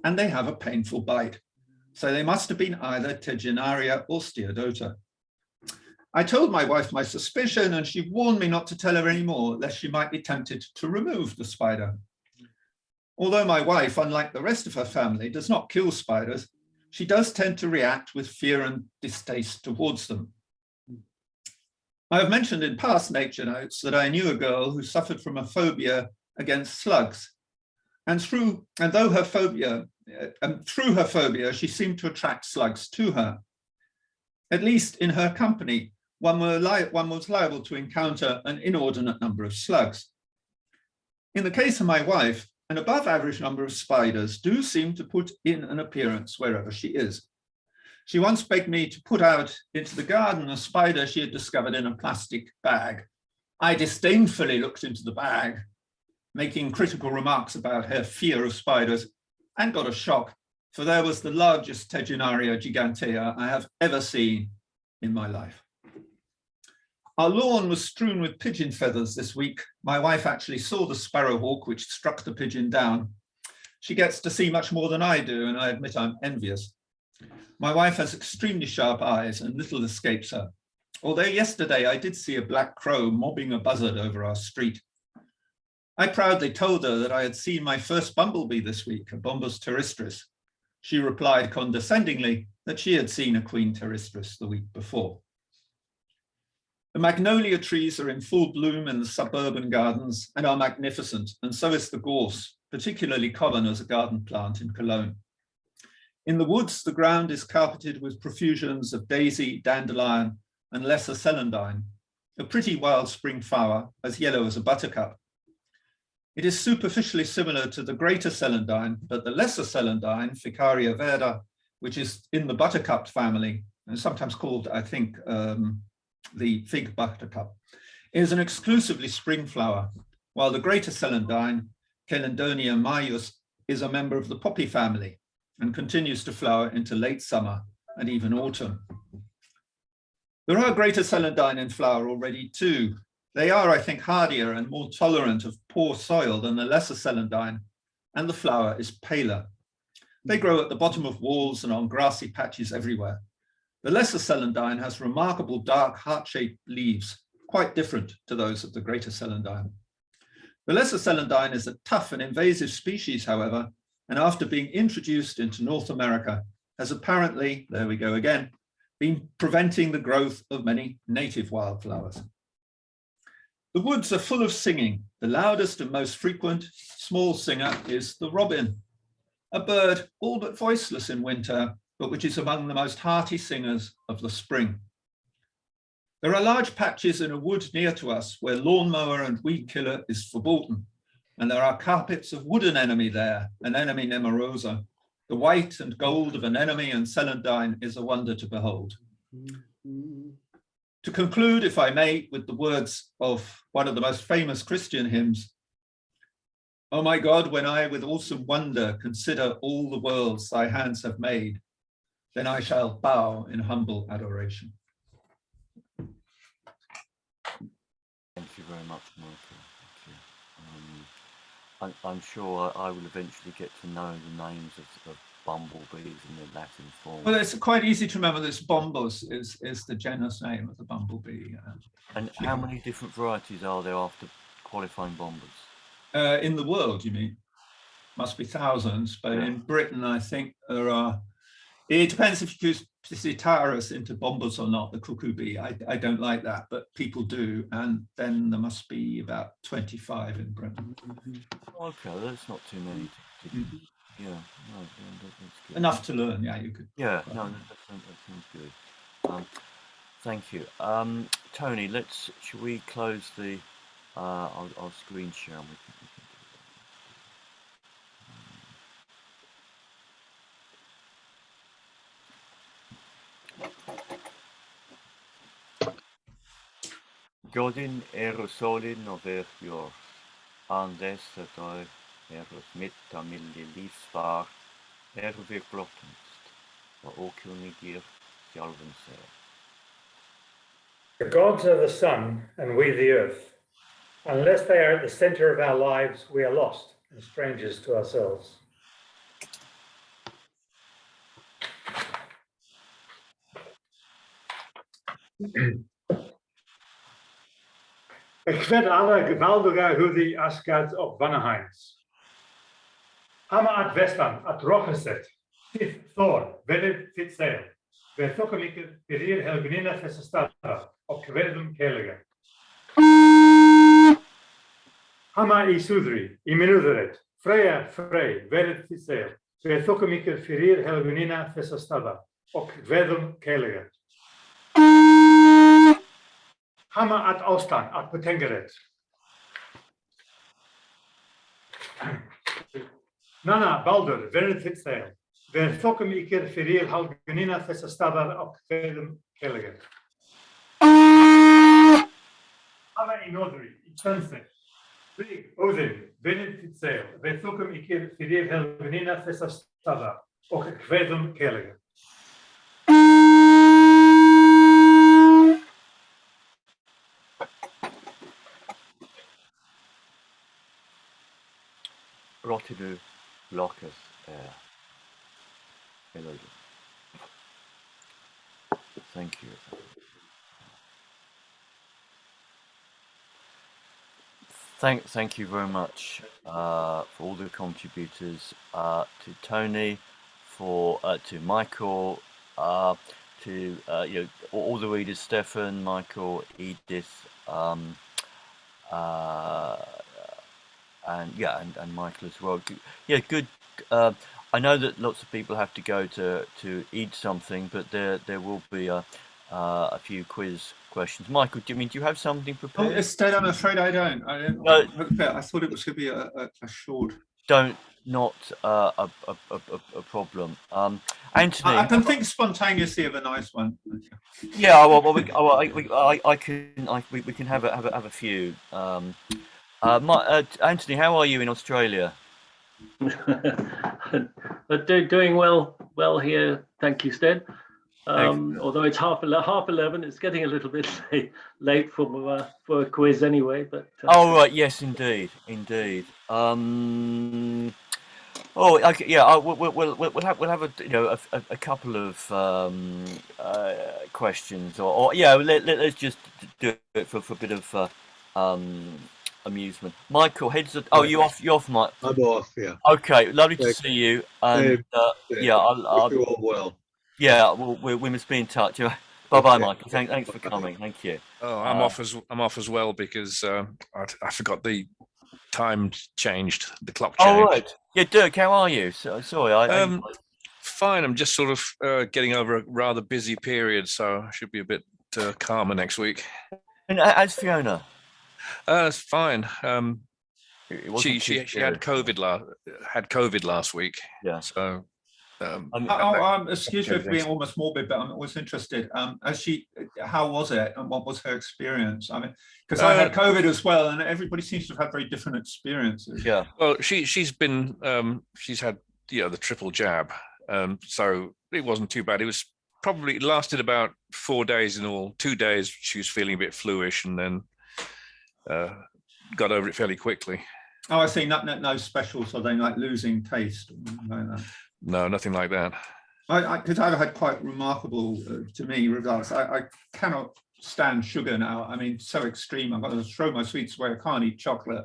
and they have a painful bite. So they must have been either Tegenaria or Steodota. I told my wife my suspicion, and she warned me not to tell her any more, lest she might be tempted to remove the spider. Although my wife, unlike the rest of her family, does not kill spiders, she does tend to react with fear and distaste towards them. I have mentioned in past nature notes that I knew a girl who suffered from a phobia against slugs. And through her phobia, she seemed to attract slugs to her. At least in her company, one was liable to encounter an inordinate number of slugs. In the case of my wife, an above average number of spiders do seem to put in an appearance wherever she is. She once begged me to put out into the garden a spider she had discovered in a plastic bag. I disdainfully looked into the bag, making critical remarks about her fear of spiders, and got a shock, for there was the largest Tegenaria gigantea I have ever seen in my life. Our lawn was strewn with pigeon feathers this week. My wife actually saw the sparrowhawk which struck the pigeon down. She gets to see much more than I do, and I admit I'm envious. My wife has extremely sharp eyes and little escapes her. Although yesterday I did see a black crow mobbing a buzzard over our street. I proudly told her that I had seen my first bumblebee this week, a Bombus terrestris. She replied condescendingly that she had seen a queen terrestris the week before. The magnolia trees are in full bloom in the suburban gardens and are magnificent, and so is the gorse, particularly common as a garden plant in Cologne. In the woods, the ground is carpeted with profusions of daisy, dandelion, and lesser celandine, a pretty wild spring flower, as yellow as a buttercup. It is superficially similar to the greater celandine, but the lesser celandine, Ficaria verda, which is in the buttercup family, and sometimes called, I think, the fig buttercup, is an exclusively spring flower, while the greater celandine, Chelendonia maius, is a member of the poppy family and continues to flower into late summer and even autumn. There are greater celandine in flower already too. They are, I think, hardier and more tolerant of poor soil than the lesser celandine, and the flower is paler. They grow at the bottom of walls and on grassy patches everywhere. The lesser celandine has remarkable dark heart-shaped leaves, quite different to those of the greater celandine. The lesser celandine is a tough and invasive species, however, and after being introduced into North America, has apparently, there we go again, been preventing the growth of many native wildflowers. The woods are full of singing. The loudest and most frequent small singer is the robin, a bird all but voiceless in winter, but which is among the most hearty singers of the spring. There are large patches in a wood near to us where lawnmower and weed killer is verboten, and there are carpets of wood anemone there, anemone nemorosa. The white and gold of anemone and celandine is a wonder to behold. To conclude, if I may, with the words of one of the most famous Christian hymns, "Oh my God, when I with awesome wonder consider all the worlds thy hands have made, then I shall bow in humble adoration." Thank you very much, Michael. Thank you. I'm sure I will eventually get to know the names of bumblebees in their Latin form. Well, it's quite easy to remember this bombus is the genus name of the bumblebee. And how many different varieties are there after qualifying bombers? In the world, you mean? Must be thousands, but in Britain, I think there are. It depends if you choose Psittaris into bombers or not, the cuckoo bee. I don't like that, but people do. And then there must be about 25 in Britain. Okay, that's not too many. Yeah, no, that's good. Enough to learn, yeah, you could. Yeah, no, that sounds good. Thank you. Tony, should we close the, I'll screen share. We can do that. Godin aerosolin over your andes that I Herres mitta milli livsvar, ervi blottumst, ja okunnigir sjálfum sér. The gods are the sun and we the earth. Unless they are at the center of our lives, we are lost and strangers to ourselves. Ik werd alle geweldige hudi asgad op Vanaheim's. Hama at Westan, at Rocheset, Sif Thor, Vered Fitzel, Vertokamiker, Perir Helgenina Fessestada, op Kwerdum Kelige. Hama I Sudri, I Minuderet, Freya Frey, Vered Fitzel, Vertokamiker, Perir Helgenina Fessestada, op Kwerdum Kelige. Hama at Ostan, at Potengeret. Nana Baldur, Vered Fitzel, Vertokamiker, Perir Helgenina Fessestada, op Kwerdum Kelige. Hama I Nodri, I Sunset. Big Odin, Vered Fitzel, Vertokamiker, Perir Helgenina Fessestada, op Kwerdum Kelige. Rotidu Locus Elodie. Thank you. Thank you very much for all the contributors, to Tony, to Michael, to all the readers, Stefan, Michael, Edith, and Michael as well. Yeah, good. I know that lots of people have to go to eat something, but there will be a few quiz questions. Michael, do you have something prepared? Instead, I'm afraid I don't. I thought it was going to be a short. Not a problem. Anthony, I can think spontaneously of a nice one. Yeah, we can have a few. Anthony, how are you in Australia? Doing well here, thank you, Sted. Although it's half 11, it's getting a little bit late for a quiz anyway. But oh right, yes, indeed. We'll have a couple of questions, or let's just do it for a bit of amusement. Michael, you're off, Mike. I'm off, yeah. Okay, lovely to see you. And wish you all well. Yeah, we must be in touch. Bye, Michael. Thanks for coming. Thank you. Oh, I'm off as well because I forgot the time changed. The clock changed. Oh right. Yeah, Dirk, how are you? Sorry, fine. I'm just sort of getting over a rather busy period, so I should be a bit calmer next week. And as Fiona? It's fine. She had COVID last week. Yeah. So. Excuse me for being almost morbid, but I'm always interested. How was it, and what was her experience? I mean, because I had COVID as well, and everybody seems to have had very different experiences. Yeah. Well, she's had the triple jab, so it wasn't too bad. It lasted about 4 days in all. 2 days she was feeling a bit fluish, and then got over it fairly quickly. Oh, I see. No special sort of like losing taste or anything like that. No, nothing like that. Because I've had quite remarkable, to me, results. I cannot stand sugar now. I mean, so extreme. I've got to throw my sweets away. I can't eat chocolate.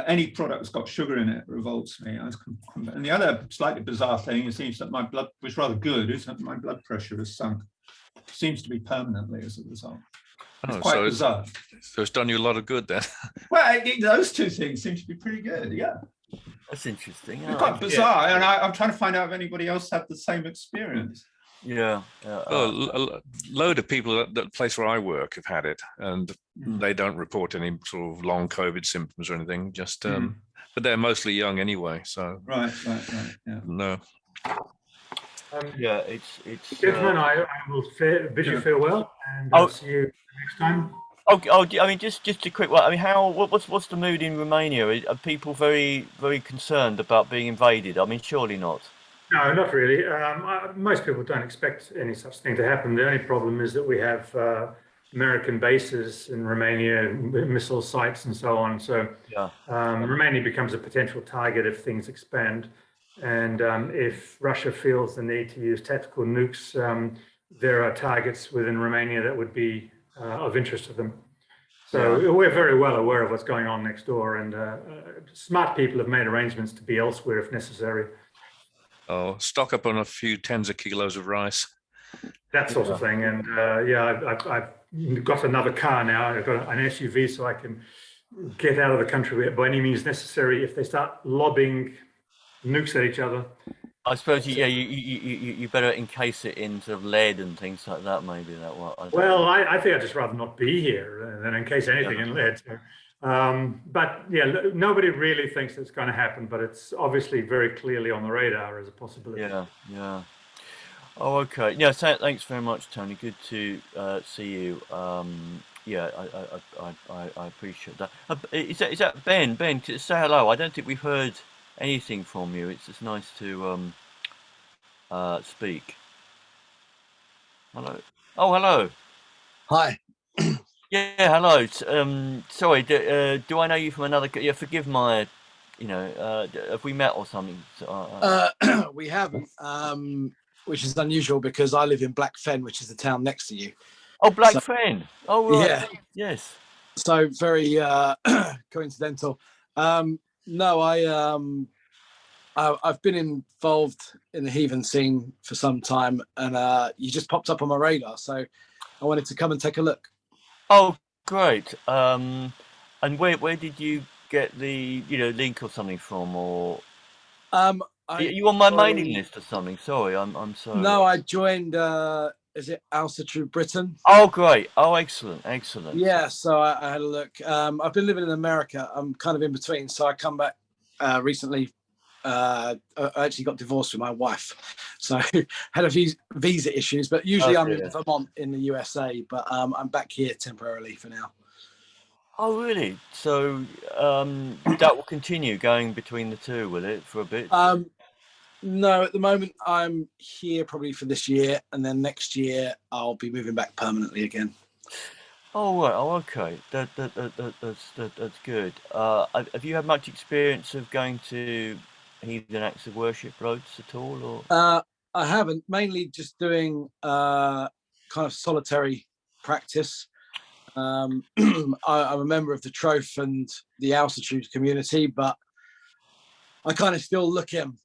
Any product that's got sugar in it revolts me. And the other slightly bizarre thing, it seems that my blood was rather good, is that my blood pressure has sunk. Seems to be permanently as a result. It's quite bizarre. So it's done you a lot of good then. Well, those two things seem to be pretty good, yeah. That's interesting. It's quite bizarre, and I'm trying to find out if anybody else had the same experience. Yeah. Well, a load of people at the place where I work have had it, and they don't report any sort of long COVID symptoms or anything. Just, but they're mostly young anyway. So right. Yeah. No. It's. Gentlemen, I will bid you farewell, and I'll see you next time. I mean, just a quick one. I mean, what's the mood in Romania? Are people very concerned about being invaded? I mean, surely not. No, not really. Most people don't expect any such thing to happen. The only problem is that we have American bases in Romania, missile sites, and so on. So Yeah. Romania becomes a potential target if things expand. And if Russia feels the need to use tactical nukes, there are targets within Romania that would be of interest to them. So we're very well aware of what's going on next door, and smart people have made arrangements to be elsewhere if necessary. Oh, stock up on a few tens of kilos of rice. That sort of thing. And I've got another car now. I've got an SUV, so I can get out of the country by any means necessary if they start lobbing nukes at each other. I suppose you better encase it in sort of lead and things like that. Maybe that what. Well, I think I'd just rather not be here than encase anything in lead. So, but yeah, nobody really thinks it's going to happen, but it's obviously very clearly on the radar as a possibility. Yeah. Oh, okay. Yeah. Thanks very much, Tony. Good to see you. Yeah, I appreciate that. Is that Ben? Ben, say hello. I don't think we've heard anything from you. It's just nice to speak. Hello. Oh, hello. Hi. Yeah, hello. Sorry. Do I know you from another? Yeah, forgive my. Have we met or something? We haven't, which is unusual because I live in Blackfen, which is the town next to you. Oh, Blackfen. Oh, right. Yeah. Yes. So very coincidental. No, I've been involved in the heathen scene for some time, and you just popped up on my radar, so I wanted to come and take a look. Oh, great. And where did you get the link or something from, or are you on my mailing list or something? Sorry, I'm sorry. No, I joined. Is it Alsa True Britain? Oh, great. Oh, excellent. Yeah, so I had a look. I've been living in America. I'm kind of in between, so I come back recently. I actually got divorced with my wife, so had a few visa issues. But usually I'm in Vermont in the USA, but I'm back here temporarily for now. Oh, really? So that will continue going between the two, will it, for a bit? No, at the moment I'm here probably for this year, and then next year I'll be moving back permanently again. Oh, right. Oh, okay. That's good. Have you had much experience of going to heathen acts of worship, Blóts, at all, or? I haven't. Mainly just doing kind of solitary practice. I'm a member of the Troth and the Altitude community, but I kind of still looking,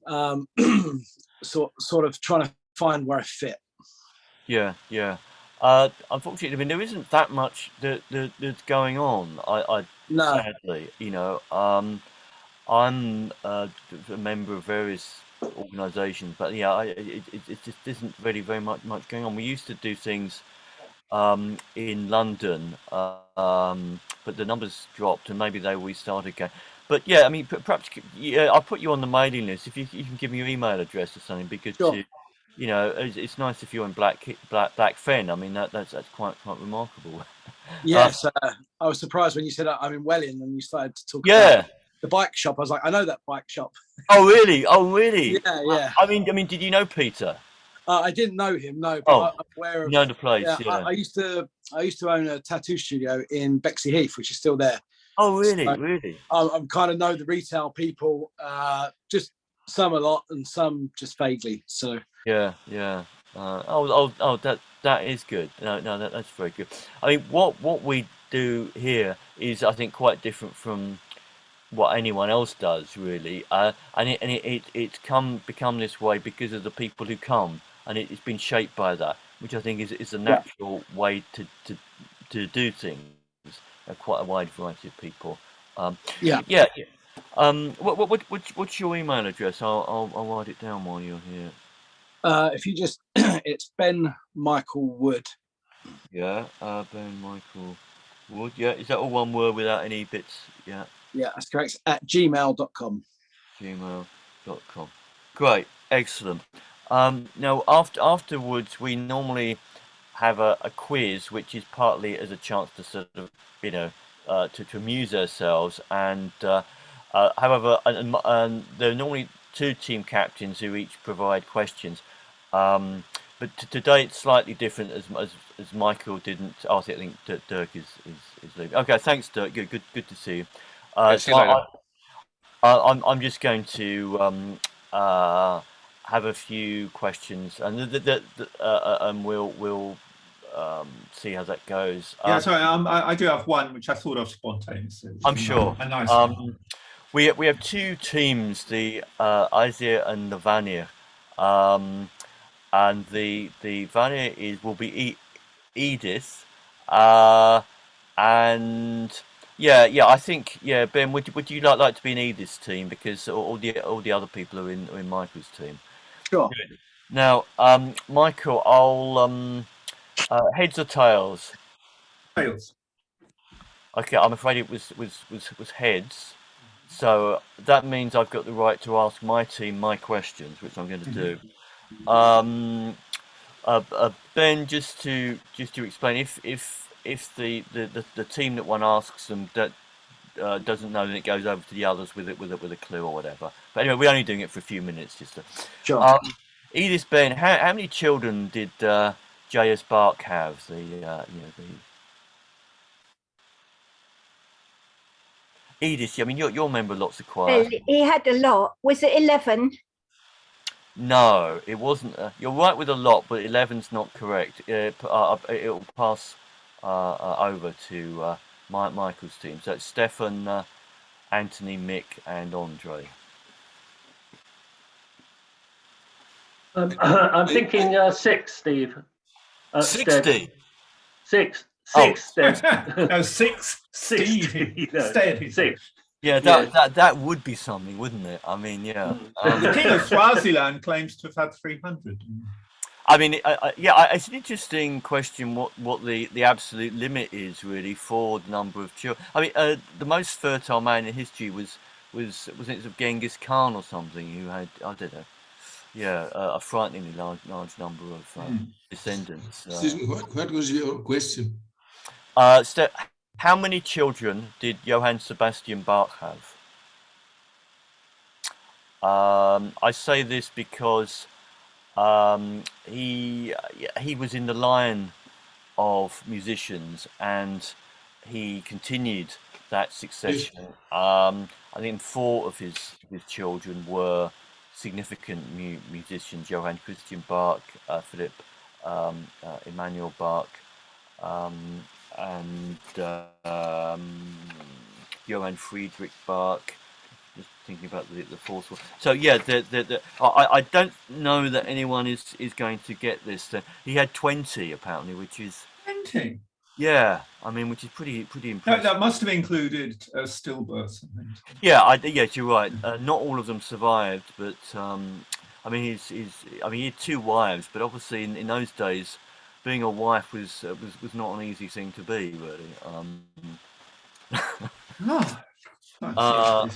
sort of trying to find where I fit. Yeah. Unfortunately, I mean, there isn't that much that's going on. No. Sadly, I'm a member of various organisations, but yeah, it just isn't really very much going on. We used to do things in London, but the numbers dropped, and maybe they will restart again. But yeah, I mean, perhaps I'll put you on the mailing list if you can give me your email address or something. Be good to, it's nice if you're in Blackfen. I mean, that's quite remarkable. Yes, I was surprised when you said I'm in Welling and you started to talk about the bike shop. I was like, I know that bike shop. Oh really? Yeah. I mean, did you know Peter? I didn't know him, no, but I'm aware of. You know the place. Yeah. I used to own a tattoo studio in Bexley Heath, which is still there. Oh, really? So really? I'm kind of know the retail people, just some a lot and some just vaguely. So yeah. That is good. No, that's very good. I mean, what we do here is, I think, quite different from what anyone else does, really. And it's become this way because of the people who come, and it's been shaped by that, which I think is a natural way to do things. Quite a wide variety of people. What's your email address? I'll write it down while you're here. If you just, it's Ben Michael Wood. Yeah, Ben Michael Wood. Yeah, is that all one word without any bits? Yeah. Yeah, that's correct. At gmail.com. Gmail.com. Great, excellent. Now afterwards, we normally have a quiz, which is partly as a chance to sort of, to amuse ourselves. And however, there are normally 2 team captains who each provide questions. But today it's slightly different as Michael didn't. Oh, I think Dirk is leaving. Okay, thanks, Dirk. Good to see you. See you later. I'm just going to have a few questions, and we'll see how that goes. Yeah, sorry, I do have one which I thought of spontaneously. I'm sure. A nice one. We have 2 teams, the Isaiah and the Vanir, and the Vanir will be Edith, and I think Ben, would you like to be in Edith's team, because all the other people are in Michael's team. Sure. Good. Now, Michael, I'll heads or tails. Tails. Okay, I'm afraid it was heads. So that means I've got the right to ask my team my questions, which I'm going to do. Ben, just to explain, if the team that one asks them that doesn't know, then it goes over to the others with a clue or whatever. But anyway, we're only doing it for a few minutes, just to. Sure. Edith, Ben, how many children did J.S. Bach have? Edith, I mean, you're a member of lots of choirs. Well, he had a lot. Was it 11? No, it wasn't. You're right with a lot, but 11's not correct. It'll pass over to Michael's team. So it's Stefan, Anthony, Mick, and Andre. I'm thinking 6, Steve. 60. 6. Oh. 6. Then. No, 6. Steve. No, 6. Yeah, that would be something, wouldn't it? I mean, yeah. The king of Swaziland claims to have had 300. I mean, it's an interesting question. What the absolute limit is really for the number of children. I mean, the most fertile man in history was it of Genghis Khan or something, who had, I don't know, a frighteningly large number of descendants. What was your question? How many children did Johann Sebastian Bach have? I say this because he was in the line of musicians, and he continued that succession. I think 4 of his children were significant musicians: Johann Christian Bach, Philipp Emanuel Bach, and Johann Friedrich Bach. Just thinking about the 4th one. So yeah, I don't know that anyone is going to get this. He had 20 apparently, which is 20. Yeah, I mean, which is pretty impressive. That must have included stillbirths. Yeah, yes, you're right. Not all of them survived, but I mean, he had 2 wives, but obviously in those days, being a wife was not an easy thing to be, really.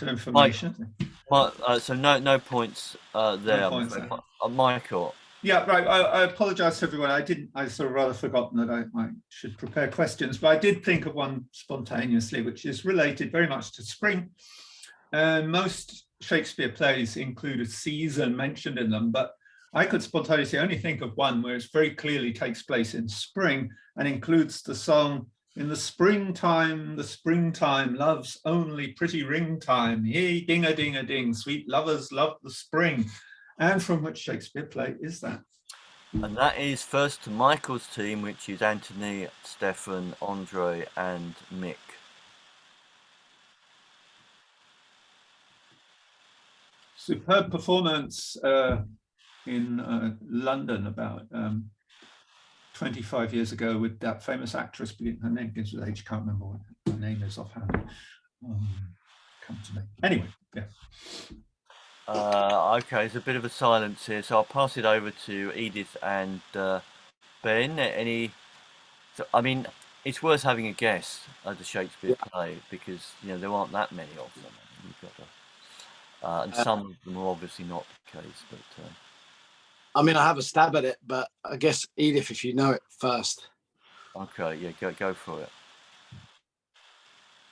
Information. So no points there. No points there. Michael. Yeah, right. I apologise to everyone. I sort of rather forgotten that I should prepare questions, but I did think of one spontaneously, which is related very much to spring. Most Shakespeare plays include a season mentioned in them, but I could spontaneously only think of one where it very clearly takes place in spring and includes the song, "In the springtime, love's only pretty ring time. Yea, ding-a-ding-a-ding, sweet lovers love the spring." And from which Shakespeare play is that? And that is first to Michael's team, which is Anthony, Stefan, Andre, and Mick. Superb performance in London about 25 years ago with that famous actress. Her name begins with H. Can't remember what her name is offhand. Come to me. Anyway, yeah. Okay, there's a bit of a silence here, so I'll pass it over to Edith and Ben. I mean, it's worth having a guess at the Shakespeare play, because there aren't that many of them. You've got and some of them are obviously not the case, but I mean, I have a stab at it, but I guess Edith, if you know it first. Okay, yeah, go for it.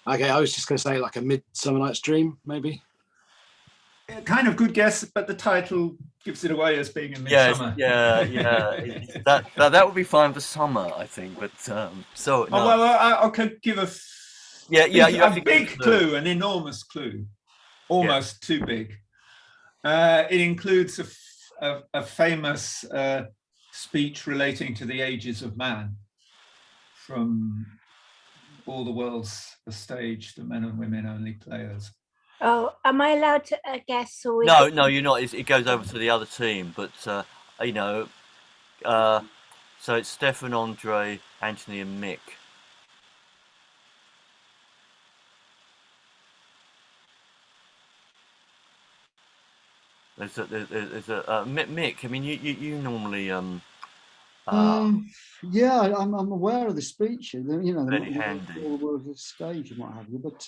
Okay, I was just going to say like a Midsummer Night's Dream, maybe. Kind of good guess, but the title gives it away as being in Yes, midsummer. that would be fine for summer, I think. But so no. Oh, well, I could give a a big clue, an enormous clue, almost too big. It includes a famous speech relating to the ages of man from All the World's a Stage, the men and women only players. Oh, am I allowed to guess? Or No, you're not. It goes over to the other team, but you know, so it's Stefan, Andre, Anthony, and Mick. There's a Mick. I mean, you normally yeah, I'm aware of the speech. You know, very handy. All the words of stage and what have you, but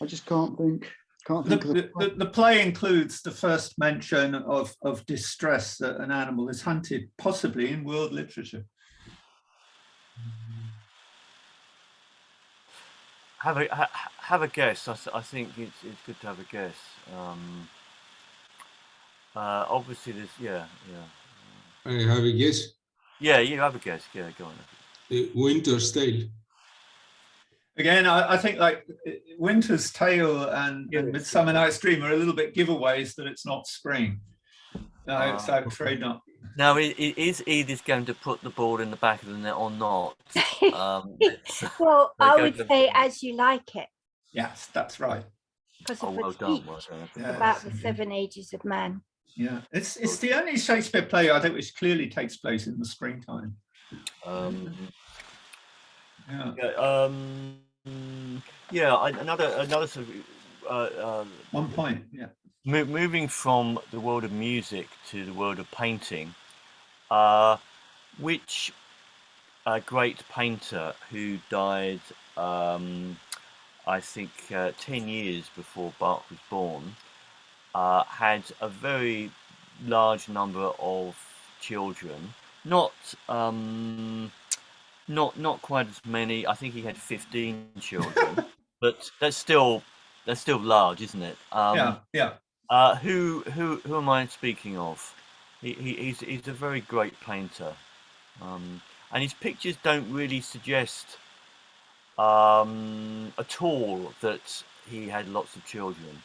I just can't think. The play includes the first mention of distress that an animal is hunted, possibly in world literature. Have a guess. I think it's good to have a guess. Obviously, there's I have a guess. Yeah, you have a guess. Yeah, go on. The Winter's Tale. Again, I think like Winter's Tale and Midsummer Night's Dream are a little bit giveaways that it's not spring. No, so I'm afraid not. Now, is Edith going to put the ball in the back of the net or not? Well, I would say as you like it. Yes, that's right. Because of the speech about the 7 ages of man. Yeah, it's the only Shakespeare play I think which clearly takes place in the springtime. Another sort of 1 point. Yeah. Moving from the world of music to the world of painting, which great painter who died, I think, 10 years before Bach was born, had a very large number of children, not quite as many. I think he had 15 children, but that's still large, isn't it? Yeah. Who am I speaking of? He's a very great painter, and his pictures don't really suggest at all that he had lots of children.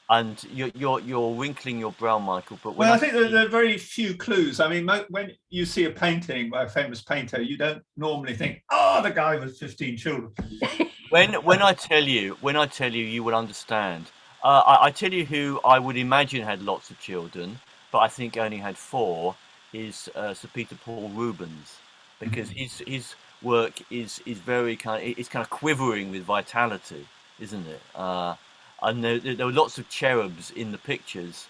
And you're wrinkling your brow, Michael. But I think there are very few clues. I mean, when you see a painting by a famous painter, you don't normally think, "Oh, the guy with 15 children." when I tell you, you will understand. I tell you who I would imagine had lots of children, but I think only had 4. Is Sir Peter Paul Rubens, because his work is very kind of quivering with vitality, isn't it? And there were lots of cherubs in the pictures.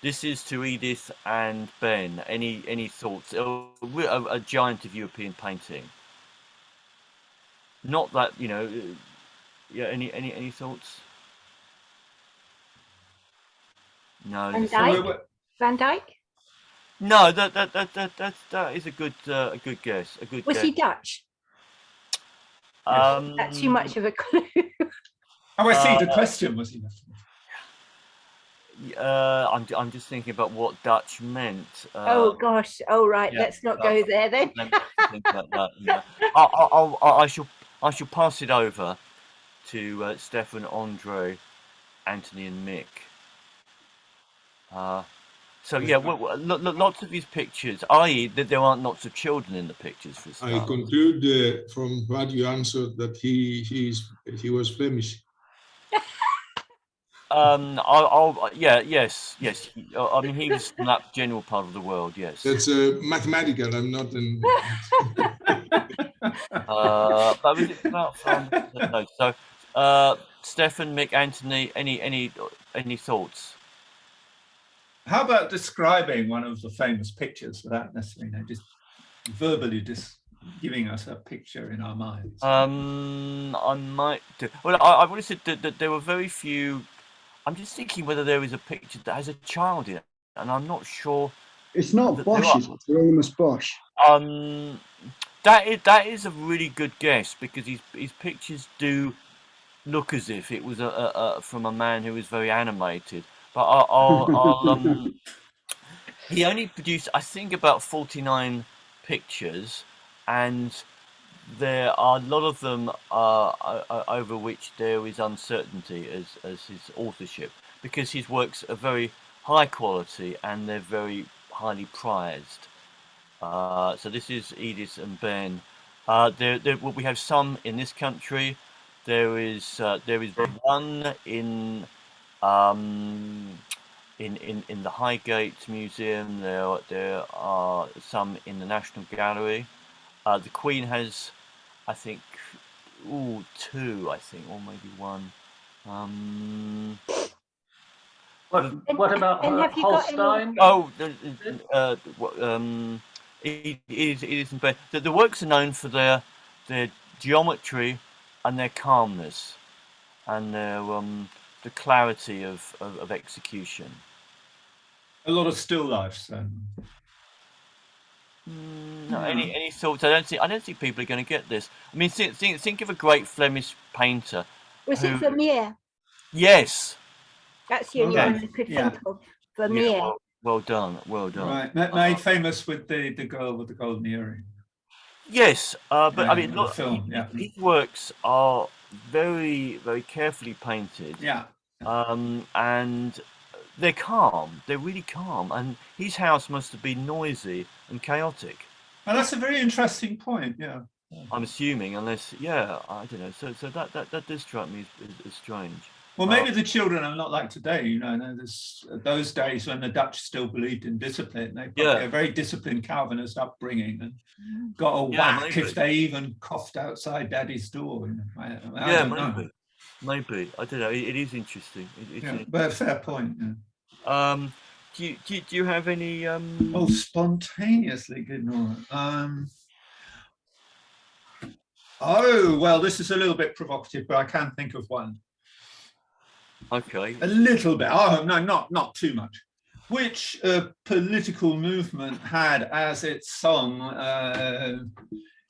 This is to Edith and Ben. Any thoughts? A giant of European painting. Not that, yeah. Any thoughts? No. Van Dyke? No, that is a good guess. Was he Dutch? That's too much of a clue. Oh, I see. The question was he. I'm just thinking about what Dutch meant. Oh gosh. Oh right. Yeah, let's not go there then. I shall pass it over to Stefan, Andre, Anthony, and Mick. Lots of these pictures, i.e., that there aren't lots of children in the pictures. For I conclude from what you answered that he was Flemish. Yes. I mean, he was from that general part of the world. Yes. That's mathematical. I'm not an. But was it about no? So, Stefan, Mick, Anthony, any thoughts? How about describing one of the famous pictures without necessarily just verbally giving us a picture in our minds? I might do. Well, I would have said that there were very few I'm just thinking whether there is a picture that has a child in it, and I'm not sure. It's not There Bosch, are. is it? Hieronymus Bosch. That is a really good guess, because his pictures do look as if it was from a man who was very animated. But he only produced, I think, about 49 pictures, and there are a lot of them over which there is uncertainty as his authorship, because his works are very high quality and they're very highly prized. So this is Edith and Ben. We have some in this country. There is one in the Highgate Museum. There are some in the National Gallery. The Queen has, I think, two, I think, or maybe one. What about And have you got Holstein? Oh, it isn't bad. The works are known for their geometry and their calmness and their the clarity of execution. A lot of still lifes then. No, any thoughts? I don't think people are going to get this. I mean, think of a great Flemish painter. Was it Vermeer? Yes. That's the only one I could think of. Vermeer. Yeah, well done. Right, made famous with the girl with the golden earring. Yes, but I mean, look, film, his works are very, very carefully painted. Yeah. And they're calm. They're really calm. And his house must have been noisy and chaotic. And that's a very interesting point. Yeah. I'm assuming, unless, I don't know. So that does strike me as strange. Well, maybe the children are not like today. You know, there's those days when the Dutch still believed in discipline. They probably a very disciplined Calvinist upbringing and got a whack if they even coughed outside Daddy's door. You know? I don't know. Maybe. I don't know. It is interesting. But fair point. Yeah. Do you have any? Oh, spontaneously good. Oh well, this is a little bit provocative, but I can think of one. Okay. A little bit. Oh no, not too much. Which political movement had as its song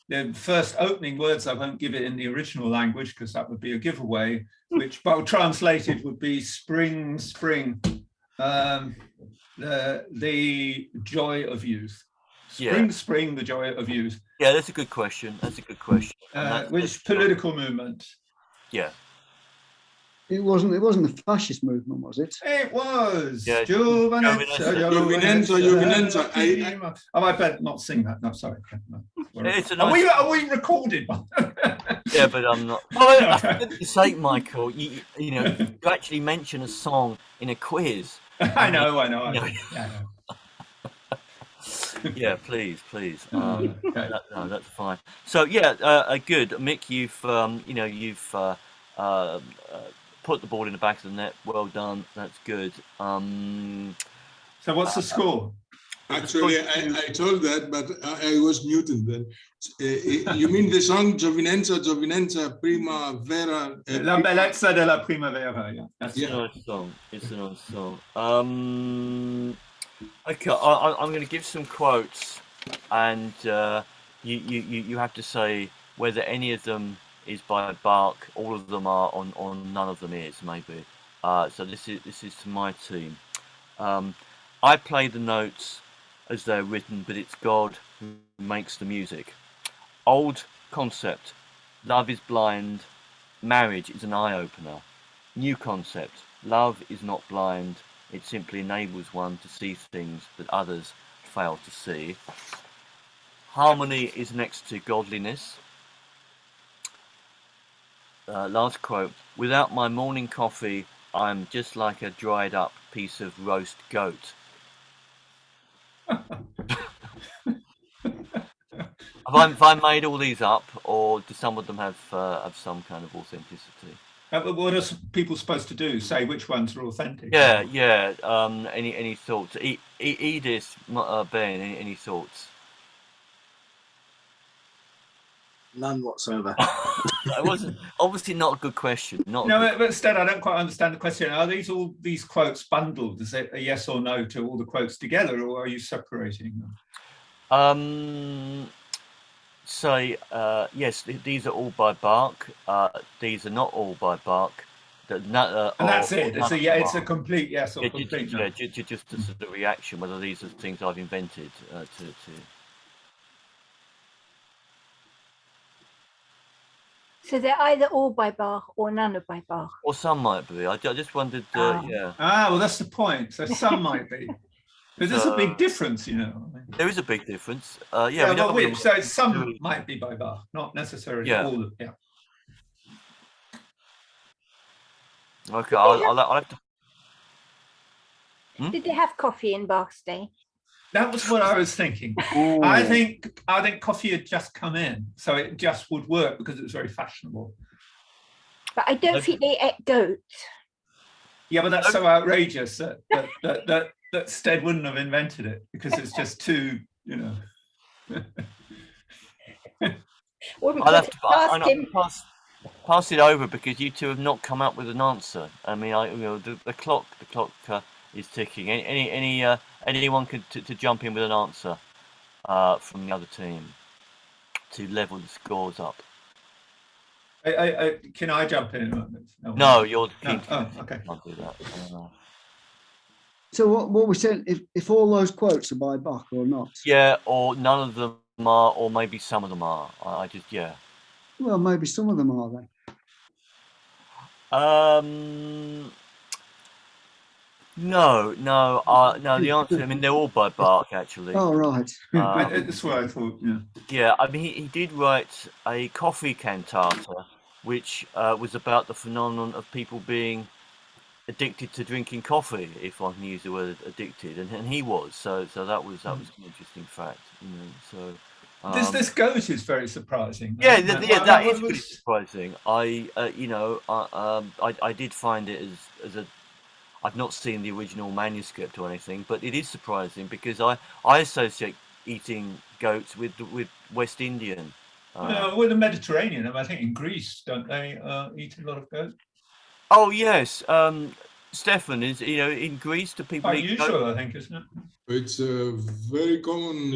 the first opening words? I won't give it in the original language because that would be a giveaway. Which, well, translated would be "Spring, Spring, the joy of youth." Spring, Spring, the joy of youth. Yeah, that's a good question. Which political movement? Yeah. It wasn't the fascist movement, was it? It was. Yeah. Giovinenza. I better not sing that. No, sorry. No. Are we recorded? Yeah, but I'm not. Oh, for goodness sake, Michael, you actually mention a song in a quiz. I know. Yeah, please. No, that's fine. So good, Mick. You've put the ball in the back of the net. Well done. That's good. So what's the score? Actually, I told that, but I was muted then. You mean the song Giovinenza Primavera? La bellezza della primavera. Yeah. It's a nice song. Okay, I'm going to give some quotes, and you have to say whether any of them is by Bach, all of them are, or none of them is, maybe. So this is to my team. I play the notes as they're written, but it's God who makes the music. Old concept: love is blind, marriage is an eye-opener. New concept: love is not blind, it simply enables one to see things that others fail to see. Harmony is next to godliness. Last quote: without my morning coffee, I'm just like a dried up piece of roast goat. Have I made all these up, or do some of them have some kind of authenticity? What are people supposed to do? Say which ones are authentic? Yeah. Any thoughts? Edith, Ben, any thoughts? None whatsoever. It wasn't obviously not a good question. Not a No, good- but instead, I don't quite understand the question. Are these all these quotes bundled? Is it a yes or no to all the quotes together, or are you separating them? Say yes. These are all by Bach. These are not all by Bach. And that's it. It's a it's a complete yes or complete no. just as the reaction, whether these are things I've invented to. So they're either all by Bach or none are by Bach. Or some might be. I just wondered. Yeah. Well, that's the point. So some might be. But there's a big difference, you know. There is a big difference. So some might be by Bach, not necessarily all of them. Yeah. Okay, I'll have to. Did they have coffee in Bach's day? That was what I was thinking. Ooh. I think coffee had just come in, so it just would work because it was very fashionable. But I don't think they ate goat. Yeah, but that's so outrageous that Stead wouldn't have invented it because it's just too, you know. I'll have to pass it over because you two have not come up with an answer. I mean, the clock is ticking. Anyone could to jump in with an answer from the other team to level the scores up. Can I jump in? No, you're the king. Oh, okay. Can't do that. So what we said, if all those quotes are by Bach or not? Yeah, or none of them are, or maybe some of them are. Well, maybe some of them are then. No. The answer. I mean, they're all by Bach, actually. Oh, right. That's what I thought. Yeah. Yeah. I mean, he did write a coffee cantata, which was about the phenomenon of people being addicted to drinking coffee, if I can use the word addicted, and he was. So that was an interesting fact. You know, so. This goat is very surprising. Yeah, that is pretty surprising. I did find it as a. I've not seen the original manuscript or anything, but it is surprising because I associate eating goats with West Indian. With the Mediterranean, I think in Greece, don't they eat a lot of goat? Oh yes, Stefan, is in Greece do people eat usual, goat? I think, isn't it? It's very common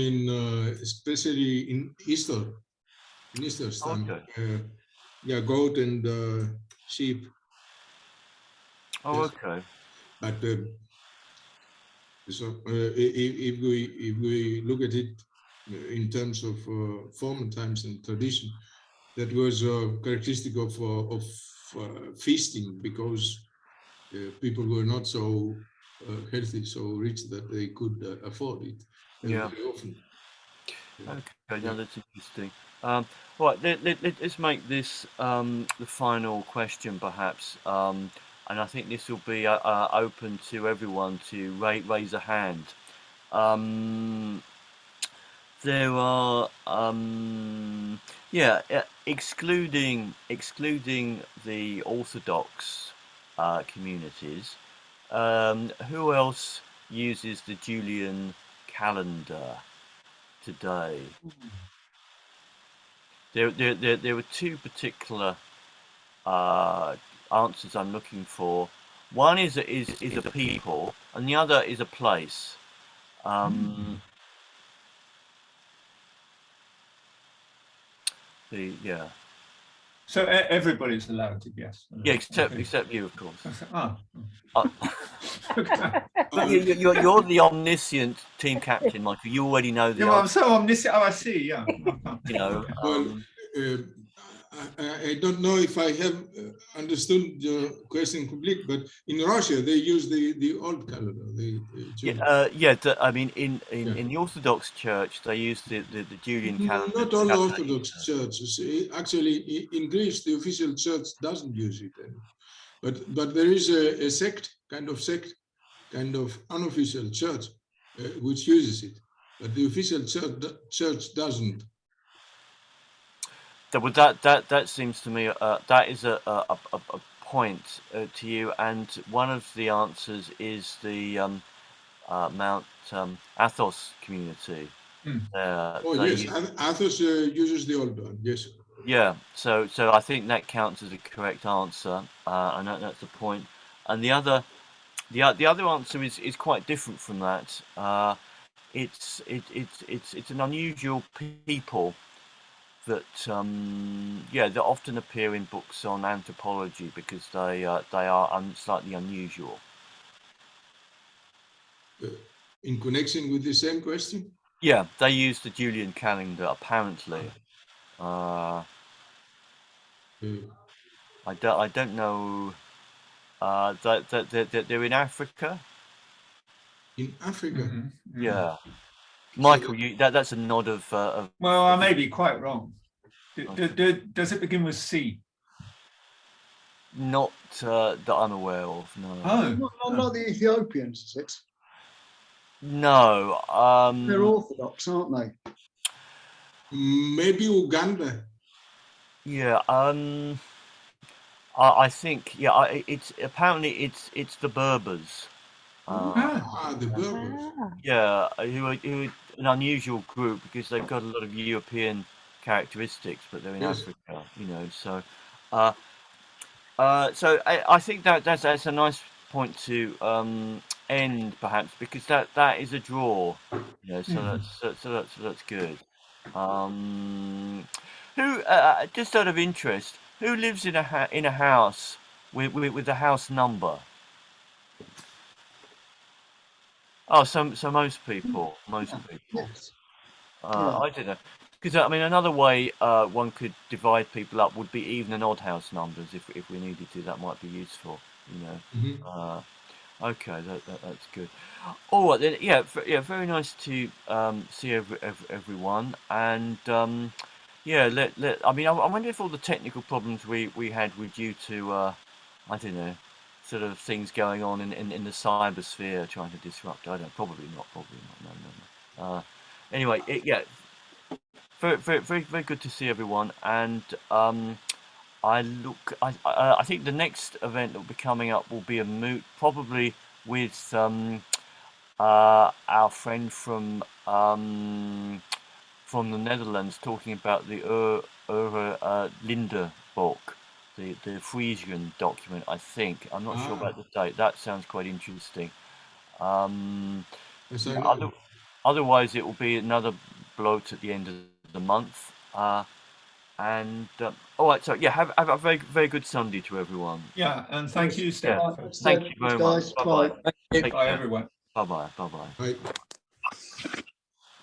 especially in Easter. In Easter time, okay. Goat and sheep. Oh, yes. Okay. But so if we look at it in terms of former times and tradition, that was a characteristic of feasting because people were not so healthy, so rich that they could afford it very often. Okay, now that's interesting. Right, let's make this the final question, perhaps. And I think this will be open to everyone to raise a hand. There are, excluding the Orthodox communities, who else uses the Julian calendar today? There were two particular answers I'm looking for. One is a people, and the other is a place. So everybody's allowed to guess. Yeah, except you, of course. You're the omniscient team captain, Michael. You already know the. I'm so omniscient. Oh, I see. Yeah. I don't know if I have understood your question complete, but in Russia they use the old calendar. I mean, in the Orthodox Church they use the Julian calendar. Not all Orthodox churches. Actually, in Greece the official church doesn't use it anymore. But there is a sect, kind of unofficial church which uses it, but the official church doesn't. That seems to me that is a point to you, and one of the answers is the Mount Athos community. Yes, Athos uses the old one. Yes. Yeah, so I think that counts as a correct answer, and that's the point. And the other answer is quite different from that. It's an unusual people that that often appear in books on anthropology because they are slightly unusual. In connection with the same question? Yeah, they use the Julian calendar apparently. I don't know. They're in Africa. In Africa. Mm-hmm. Yeah, Michael, that's a nod of. Well, I may be quite wrong. Does it begin with C? Not that I'm aware of. No. Oh, Not the Ethiopians, is it? No. They're Orthodox, aren't they? Maybe Uganda. Yeah. I think it's apparently it's the Berbers. The Berbers. Yeah, who are an unusual group because they've got a lot of European characteristics, but they're in Africa. So. So I think that's a nice point to end perhaps because that is a draw. So that's good. Who just out of interest, who lives in a house with the house number? Oh, so most people. Yes. I don't know. Because I mean, another way one could divide people up would be even and odd house numbers. If we needed to, that might be useful. Okay, that's good. All right then. Yeah, very nice to see everyone. And I mean, I wonder if all the technical problems we had were due to I don't know, sort of things going on in the cyber sphere trying to disrupt. I don't. Probably not. No. Anyway, very good to see everyone, and I think the next event that will be coming up will be a moot, probably with our friend from the Netherlands talking about the Linde book, the Frisian document. I think I'm not sure about the date. That sounds quite interesting. Otherwise, it will be another Blót at the end of the month. All right, so have a very good Sunday to everyone. Yeah, and thank you, Steph. Thank you very much. Bye. Bye, everyone. Bye bye. Bye.